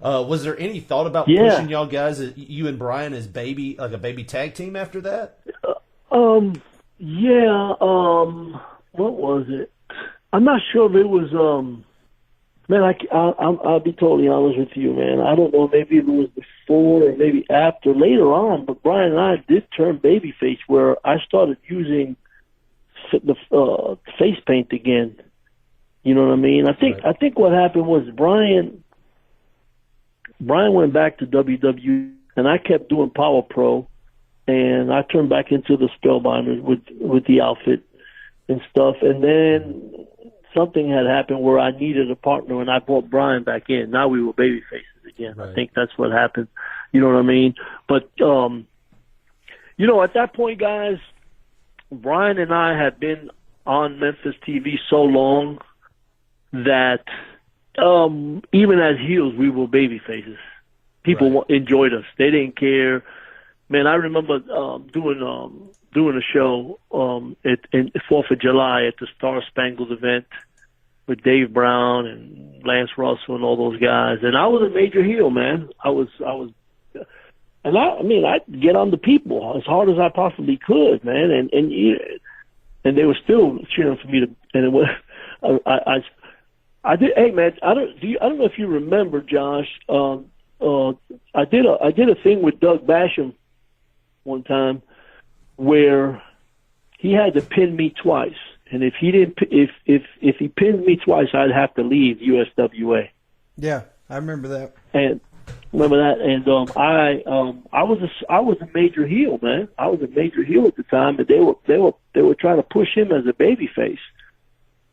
Was there any thought about pushing y'all guys, you and Brian, as a baby tag team after that? What was it? I'm not sure if it was. Man, I'll be totally honest with you, man. I don't know, maybe it was before or maybe after, later on, but Brian and I did turn babyface, where I started using the face paint again. You know what I mean? I think what happened was Brian went back to WWE, and I kept doing Power Pro, and I turned back into the Spellbinder with the outfit and stuff, and then something had happened where I needed a partner, and I brought Brian back in. Now we were baby faces again. Right. I think that's what happened. You know what I mean? But, at that point, guys, Brian and I had been on Memphis TV so long that even as heels, we were baby faces. People enjoyed us. They didn't care. Man, I remember doing a show at 4th of July at the Star Spangled event with Dave Brown and Lance Russell and all those guys, and I was a major heel, man. I'd get on the people as hard as I possibly could, man, and they were still cheering for me to. And it was, I did. Hey, man, I don't know if you remember, Josh. I did a thing with Doug Basham one time where he had to pin me twice, and if he didn't, if he pinned me twice, I'd have to leave USWA. Yeah, I remember that. And I was a major heel, man. I was a major heel at the time, and they were trying to push him as a babyface.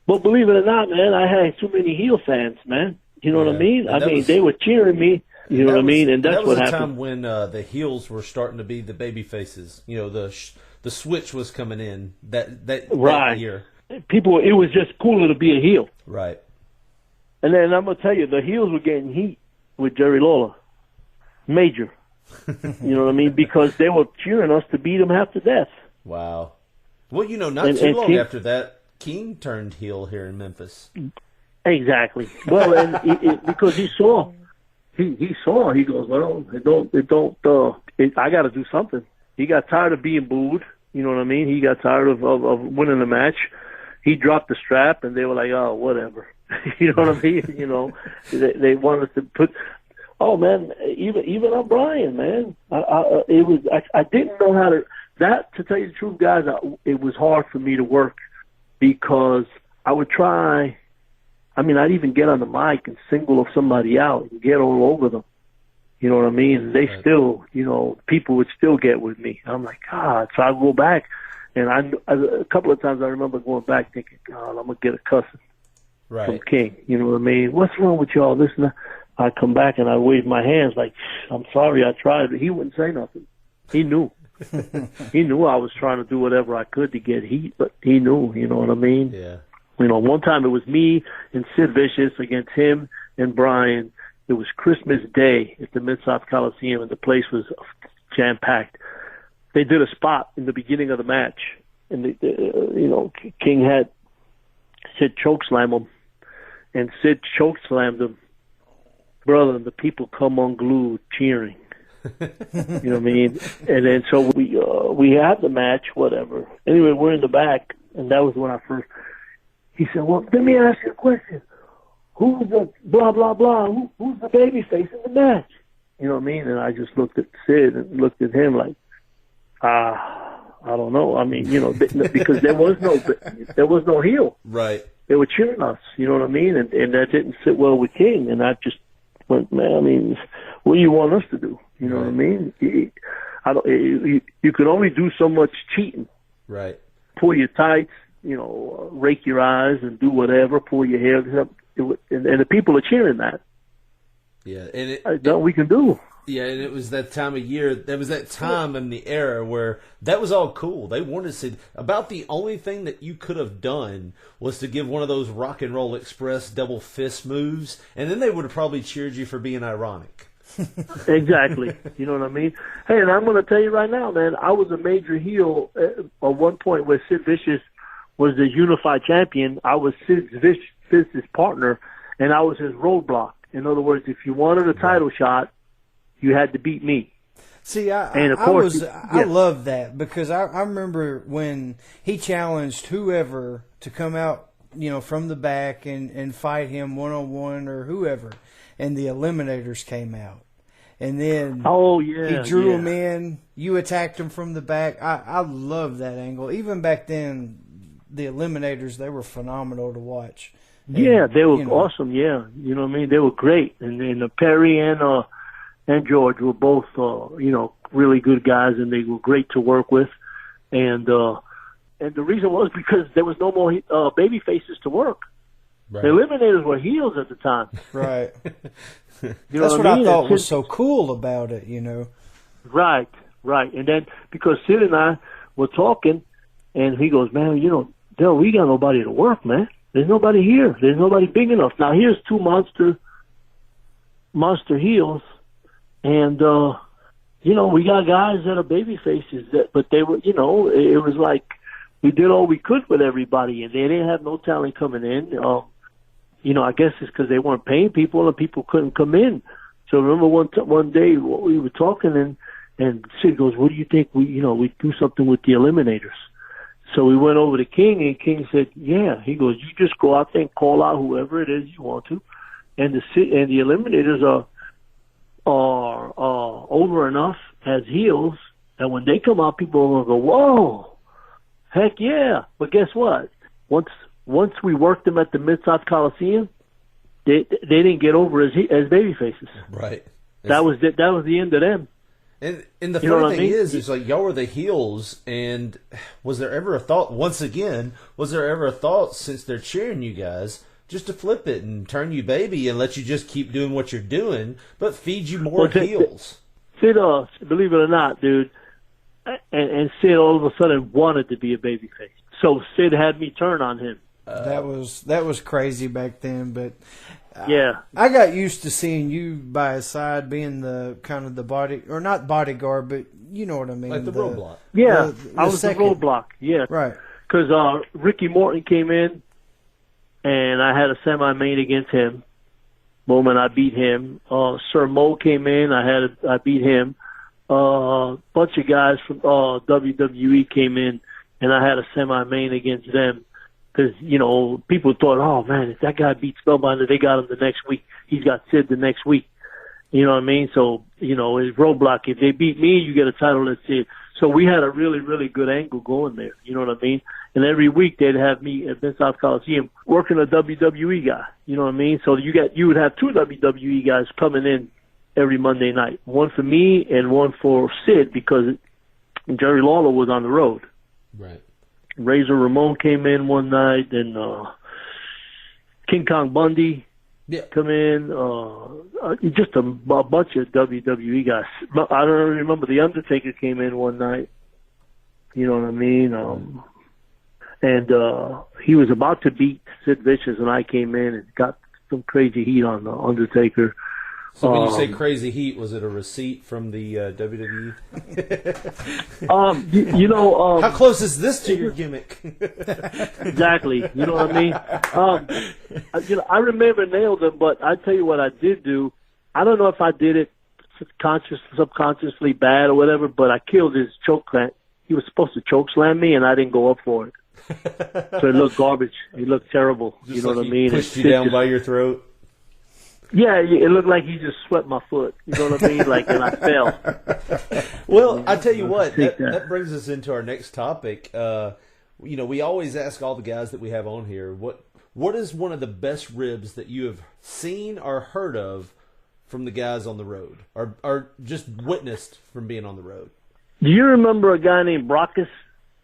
But believe it or not, man, I had too many heel fans, man. You know what I mean? They were cheering me. You know what I mean? And that's what happened. That was a time when the heels were starting to be the baby faces. You know, the switch was coming in that year. People, it was just cooler to be a heel. Right. And then I'm gonna tell you, the heels were getting heat with Jerry Lawler, major. You know what I mean? Because they were cheering us to beat him half to death. Wow. Well, not too long after that, King turned heel here in Memphis. Exactly. Well, and because he saw. He saw. He goes, well, I got to do something. He got tired of being booed. You know what I mean? He got tired of winning the match. He dropped the strap, and they were like, oh, whatever. You know what I mean? They wanted to put. Oh man, even on Brian, man. I didn't know how to. That, to tell you the truth, guys, it was hard for me to work because I would try. I mean, I'd even get on the mic and single somebody out and get all over them. You know what I mean? They still, people would still get with me. I'm like, God. So I go back, and a couple of times I remember going back thinking, God, I'm going to get a cussing from King. You know what I mean? What's wrong with y'all? This and that. I come back and I wave my hands like, I'm sorry, I tried. But he wouldn't say nothing. He knew. He knew I was trying to do whatever I could to get heat, but he knew, you know what I mean? Yeah. One time it was me and Sid Vicious against him and Brian. It was Christmas Day at the Mid-South Coliseum, and the place was jam-packed. They did a spot in the beginning of the match, and, King had Sid chokeslam him, and Sid chokeslammed him. Brother, the people come unglued cheering. You know what I mean? And then so we had the match, whatever. Anyway, we're in the back, and that was when I first. He said, "Well, let me ask you a question. Who's the blah blah blah? Who's the baby face in the match?" You know what I mean? And I just looked at Sid and looked at him like, I don't know. I mean, because there was no heel. Right. They were cheering us. You know what I mean? And that didn't sit well with King, and I just. But man, I mean, what do you want us to do? You know what I mean? You could only do so much cheating. Right. Pull your tights, rake your eyes and do whatever. Pull your hair up, and the people are cheering that. Yeah, and that we can do. Yeah, and it was that time of year. There was that time in the era where that was all cool. They wanted to see. About the only thing that you could have done was to give one of those Rock and Roll Express double fist moves, and then they would have probably cheered you for being ironic. Exactly. You know what I mean? Hey, and I'm going to tell you right now, man, I was a major heel at one point where Sid Vicious was the unified champion. I was Sid Vicious's partner, and I was his roadblock. In other words, if you wanted a title shot, you had to beat me. See, I love that because I remember when he challenged whoever to come out, from the back and fight him one-on-one or whoever, and the Eliminators came out. And then he drew him in. You attacked him from the back. I love that angle. Even back then, the Eliminators, they were phenomenal to watch. Yeah, they were awesome, yeah. You know what I mean? They were great. And Perry and George were both, really good guys, and they were great to work with. And the reason was because there was no more baby faces to work. Right. The Eliminators were heels at the time. Right. That's what I thought was so cool about it, Right. And then because Sid and I were talking, and he goes, man, Del, we got nobody to work, man. There's nobody here. There's nobody big enough. Now here's two monster heels. And, we got guys that are baby faces, but they were, it was like we did all we could with everybody, and they didn't have no talent coming in. I guess it's because they weren't paying people and people couldn't come in. So remember one day we were talking, and Sid goes, what do you think we do something with the Eliminators? So we went over to King, and King said, yeah. He goes, you just go out there and call out whoever it is you want to. And the Eliminators are over enough as heels that when they come out, people are going to go, whoa, heck yeah. But guess what? Once we worked them at the Mid-South Coliseum, they didn't get over as baby faces. Right. That was the end of them. And the funny thing is like y'all were the heels, and was there ever a thought, since they're cheering you guys, just to flip it and turn you baby and let you just keep doing what you're doing, but feed you more heels? Sid, believe it or not, dude, and Sid all of a sudden wanted to be a babyface. So Sid had me turn on him. That was crazy back then, but yeah, I got used to seeing you by his side, being the kind of the body, or not bodyguard, but you know what I mean, like the roadblock. Yeah, I was the roadblock. Yeah, right. Because Ricky Morton came in, and I had a semi-main against him. Moment I beat him. Sir Mo came in. I beat him. Bunch of guys from WWE came in, and I had a semi-main against them. Because, people thought, oh, man, if that guy beat Spellbinder, they got him the next week. He's got Sid the next week. You know what I mean? So, his roadblock, if they beat me, you get a title at Sid. So we had a really, really good angle going there. You know what I mean? And every week they'd have me at Mid-South Coliseum working a WWE guy. You know what I mean? So you would have two WWE guys coming in every Monday night. One for me and one for Sid because Jerry Lawler was on the road. Right. Razor Ramon came in one night, and King Kong Bundy come in. Just a bunch of WWE guys. I don't remember. The Undertaker came in one night. You know what I mean? And he was about to beat Sid Vicious, and I came in and got some crazy heat on the Undertaker. So when you say crazy heat, was it a receipt from the WWE? How close is this to your gimmick? Exactly. You know what I mean? I remember nailed him, but I tell you what I did do. I don't know if I did it subconsciously bad or whatever, but I killed his choke slam. He was supposed to choke slam me, and I didn't go up for it. So it looked garbage. It looked terrible. Just you know like what I mean? Pushed you down by your throat. Yeah, it looked like he just swept my foot. You know what I mean? Like, and I fell. Well, I tell you what, that brings us into our next topic. We always ask all the guys that we have on here, what is one of the best ribs that you have seen or heard of from the guys on the road, or just witnessed from being on the road? Do you remember a guy named Brockus?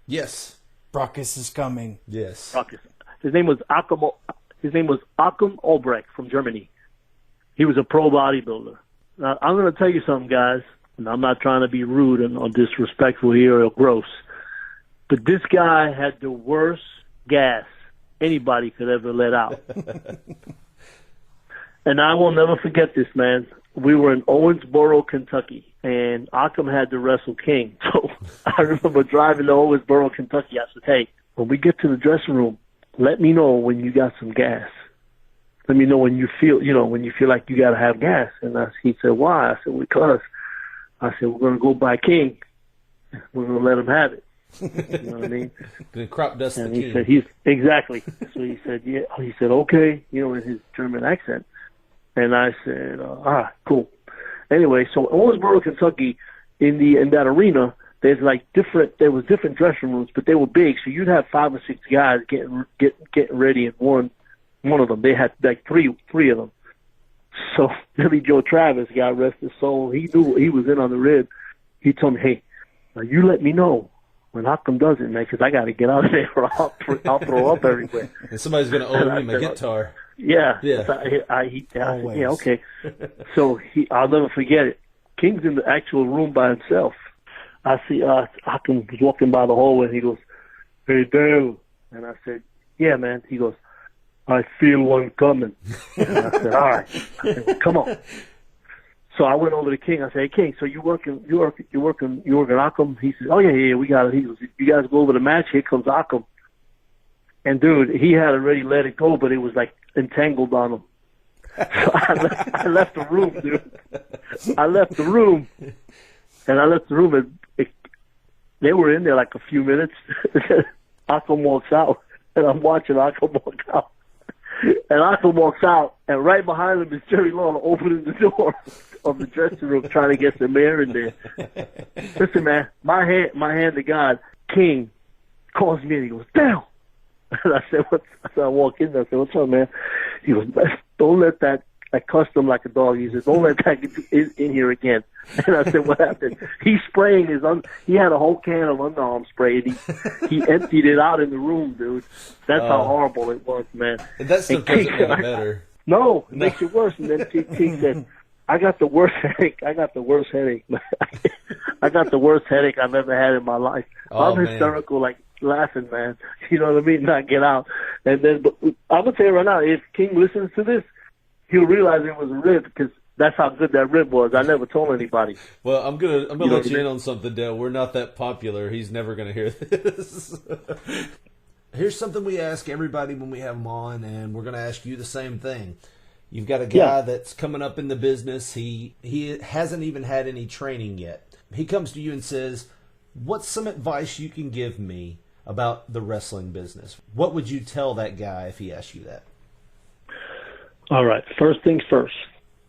Yes. Brockus is coming. Yes. Brockus. His name was Achim Albrecht from Germany. He was a pro bodybuilder. Now, I'm going to tell you something, guys, and I'm not trying to be rude or disrespectful here or gross, but this guy had the worst gas anybody could ever let out. And I will never forget this, man. We were in Owensboro, Kentucky, and Achim had to wrestle King. So I remember driving to Owensboro, Kentucky. I said, hey, when we get to the dressing room, let me know when you got some gas. Let me know when you feel like you got to have gas. And he said, why? I said, because. I said, we're going to go by King. We're going to let him have it. You know what I mean? Going to crop dust and the he King. said, exactly. So he said, yeah. He said, okay, in his German accent. And I said, cool. Anyway, so Owensboro, Kentucky, in that arena, there was different dressing rooms, but they were big. So you'd have 5 or 6 guys getting ready in one of them. They had like three of them. So Billy Joe Travis, God rest his soul, he knew he was in on the rib. He told me, hey, you let me know when Achim does it, man, because I got to get out of there or I'll throw up everywhere. And somebody's going to owe him a guitar. Yeah. Okay. So I'll never forget it. King's in the actual room by himself. I see Achim was walking by the hallway, and he goes, hey, Dale. And I said, yeah, man. He goes, I feel one coming. And I said, all right. I said, come on. So I went over to King. I said, hey, King, so you working Achim? He says, oh, yeah, we got it. He goes, you guys go over the match. Here comes Achim. And, dude, he had already let it go, but it was, like, entangled on him. So I left the room, dude. I left the room, and they were in there like a few minutes. Achim walks out, and I'm watching Achim walk out. And Achim walks out, and right behind him is Jerry Lawler opening the door of the dressing room trying to get some air in there. Listen, man, my hand to God, King calls me and he goes, down. And I said, what? So I walk in there. I said, what's up, man? He goes, don't let that. I cussed him like a dog. He said, don't let that get in here again. And I said, what happened? He's spraying he had a whole can of underarm spray, and he emptied it out in the room, dude. That's how horrible it was, man. And that still doesn't make it better. No, it makes it worse. And then King said, I got the worst headache. I got the worst headache I've ever had in my life. I'm hysterical, like, laughing, man. You know what I mean? Not get out. And then, but I'm gonna tell you right now, if King listens to this, he'll realize it was a rib because that's how good that rib was. I never told anybody. Well, I'm gonna let you in on something, Dale. We're not that popular. He's never gonna hear this. Here's something we ask everybody when we have them on, and we're gonna ask you the same thing. You've got a guy that's coming up in the business. He hasn't even had any training yet. He comes to you and says, what's some advice you can give me about the wrestling business? What would you tell that guy if he asked you that? All right. First things first.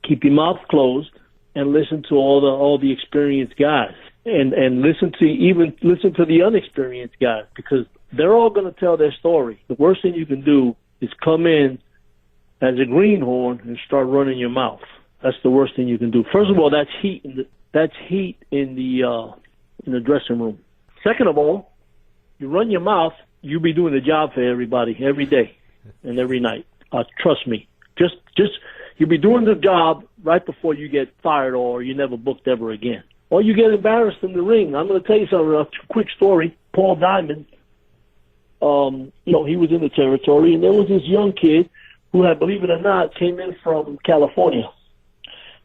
Keep your mouth closed and listen to all the experienced guys, and listen to the unexperienced guys, because they're all going to tell their story. The worst thing you can do is come in as a greenhorn and start running your mouth. That's the worst thing you can do. First of all, that's heat in the dressing room. Second of all, you run your mouth, you be doing the job for everybody every day and every night. Trust me. Just you'll be doing the job right before you get fired or you never booked ever again. Or you get embarrassed in the ring. I'm going to tell you something, a quick story. Paul Diamond, he was in the territory, and there was this young kid who had, believe it or not, came in from California.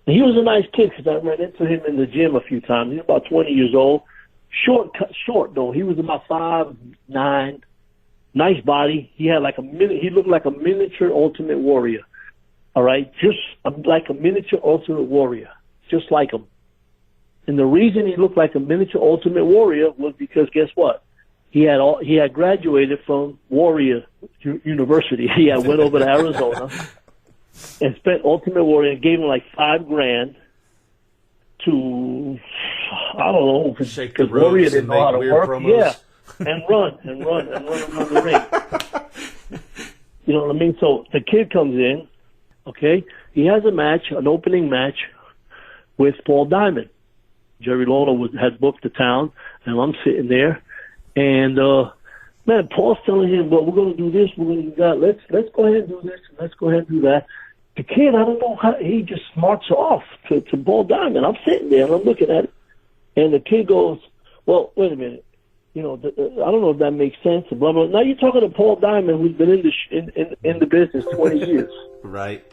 And he was a nice kid because I ran into him in the gym a few times. He was about 20 years old. Short though. He was about 5'9", nice body. He had he looked like a miniature Ultimate Warrior. All right, just like a miniature Ultimate Warrior, just like him. And the reason he looked like a miniature Ultimate Warrior was because guess what? He had graduated from Warrior University. He had went over to Arizona and spent Ultimate Warrior and gave him like $5,000 to, I don't know, because Warrior didn't know how to work. Promos. Yeah, and run around the ring. You know what I mean? So the kid comes in, okay? He has a match, an opening match with Paul Diamond. Jerry Lawler had booked the town, and I'm sitting there, and man, Paul's telling him, "Well, we're going to do this, we're going to do that. Let's go ahead and do this, and let's go ahead and do that." The kid, I don't know how he just smarts off to Paul Diamond. I'm sitting there and I'm looking at it, and the kid goes, "Well, wait a minute, I don't know if that makes sense." Blah blah. Now you're talking to Paul Diamond, who's been in the business 20 years, right?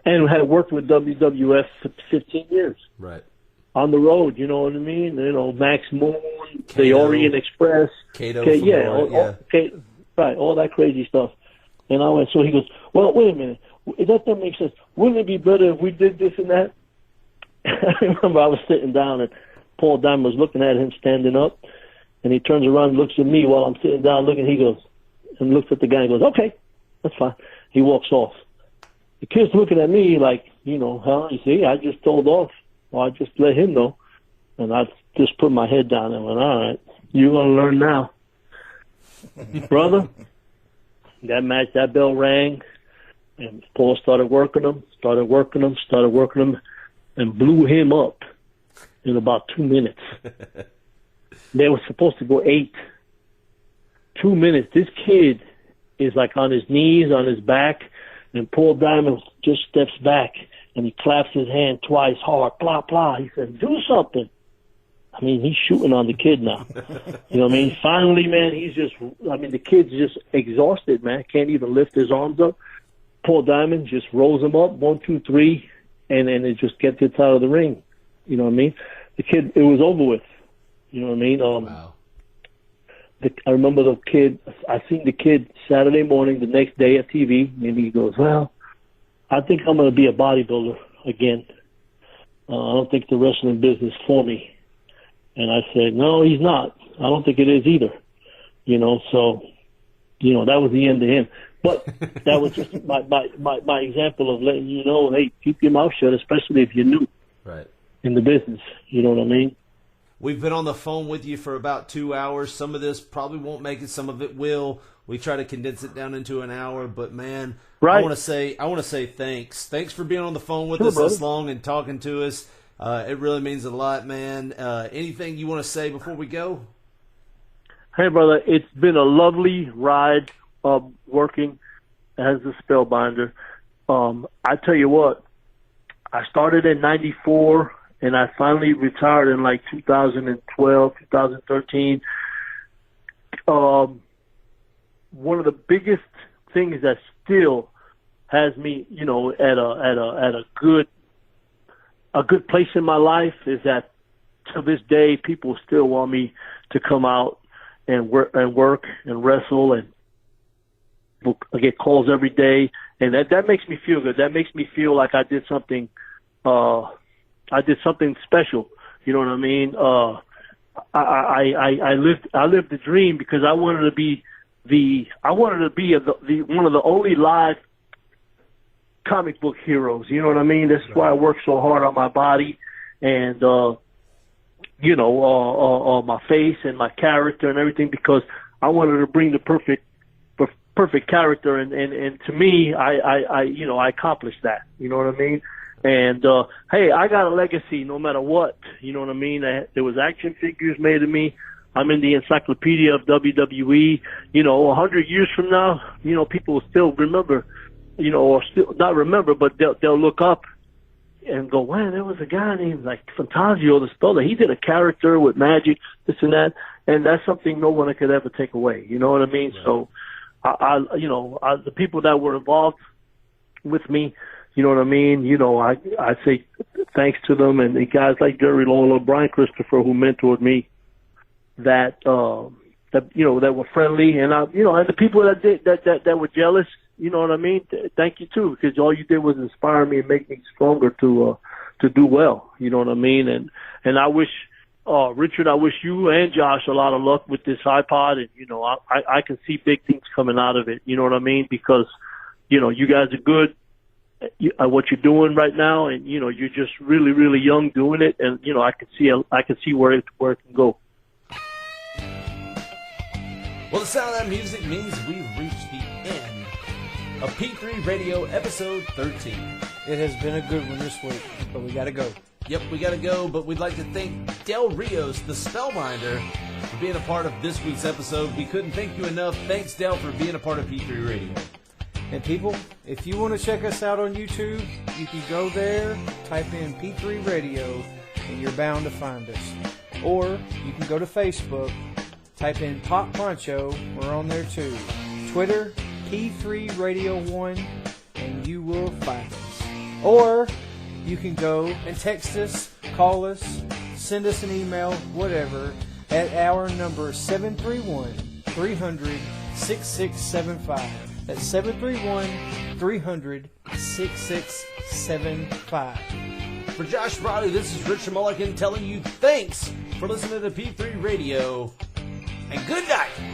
And had worked with WWF for 15 years, right? On the road, you know what I mean? Max Moon, the Orient Express, Kato, right, all that crazy stuff. And I went, so he goes, "Well, wait a minute. That doesn't make sense. Wouldn't it be better if we did this and that?" I remember I was sitting down and Paul Diamond was looking at him standing up, and he turns around and looks at me while I'm sitting down looking. He goes, and looks at the guy and goes, "Okay, that's fine." He walks off. The kid's looking at me like, you see, I just told off. Well, I just let him know. And I just put my head down and went, "All right, you're going to learn now." Brother, that match, that bell rang, and Paul started working him, and blew him up in about 2 minutes. They were supposed to go 8. 2 minutes. This kid is like on his knees, on his back, and Paul Diamond just steps back, and he claps his hand twice hard, blah, blah. He said, "Do something." I mean, he's shooting on the kid now. You know what I mean? Finally, man, the kid's just exhausted, man. Can't even lift his arms up. Paul Diamond just rolls him up, 1, 2, 3, and then it just gets it out of the ring. You know what I mean? The kid, it was over with. You know what I mean? Wow. I remember the kid, I seen the kid Saturday morning, the next day at TV, and he goes, "Well, I think I'm going to be a bodybuilder again. I don't think the wrestling business for me." And I said, "No, he's not. I don't think it is either." So, that was the end of him. But that was just my example of letting you know, hey, keep your mouth shut, especially if you're new in the business. You know what I mean? We've been on the phone with you for about 2 hours. Some of this probably won't make it. Some of it will. We try to condense it down into an hour. But, man, I want to say thanks. Thanks for being on the phone with us this long and talking to us. It really means a lot, man. Anything you want to say before we go? Hey, brother, it's been a lovely ride working as a Spellbinder. I tell you what, I started in 94, and I finally retired in like 2012, 2013. One of the biggest things that still has me, at a good place in my life is that to this day, people still want me to come out and work and wrestle, and I get calls every day, and that makes me feel good. That makes me feel like I did something. I did something special. You know what I mean? I lived the dream because I wanted to be one of the only live comic book heroes. You know what I mean? That's why I work so hard on my body and my face and my character and everything, because I wanted to bring the perfect character, and to me, I accomplished that. You know what I mean? And, hey, I got a legacy no matter what. You know what I mean? There was action figures made of me. I'm in the encyclopedia of WWE. You know, 100 years from now, you know, people will still remember, you know, or still not remember, but they'll look up and go, man, there was a guy named like Phantasio, the Spellbinder. He did a character with magic, this and that. And that's something no one could ever take away. You know what I mean? Right. So, the people that were involved with me, you know what I mean? You know, I say thanks to them, and the guys like Jerry Lawler, Brian Christopher, who mentored me, that were friendly, and and the people that were jealous, you know what I mean? Thank you too, because all you did was inspire me and make me stronger to do well. You know what I mean? And I wish, Richard, I wish you and Josh a lot of luck with this iPod, and you know, I can see big things coming out of it. You know what I mean? Because you know, you guys are good at what you're doing right now, and you know, you're just really, really young doing it, and you know, I can see where it can go. Well, the sound of that music means we've reached the end of P3 Radio episode 13. It has been a good one this week, but we got to go. Yep, we got to go, but we'd like to thank Del Rios, the Spellbinder, for being a part of this week's episode. We couldn't thank you enough. Thanks, Del, for being a part of P3 Radio. And people, if you want to check us out on YouTube, you can go there, type in P3 Radio, and you're bound to find us. Or you can go to Facebook, type in Pop Poncho, we're on there too. Twitter, P3 Radio 1, and you will find us. Or you can go and text us, call us, send us an email, whatever, at our number 731-300-6675. That's 731-300-6675. For Josh Bradley, this is Richard Mulligan telling you thanks for listening to P3 Radio, and good night.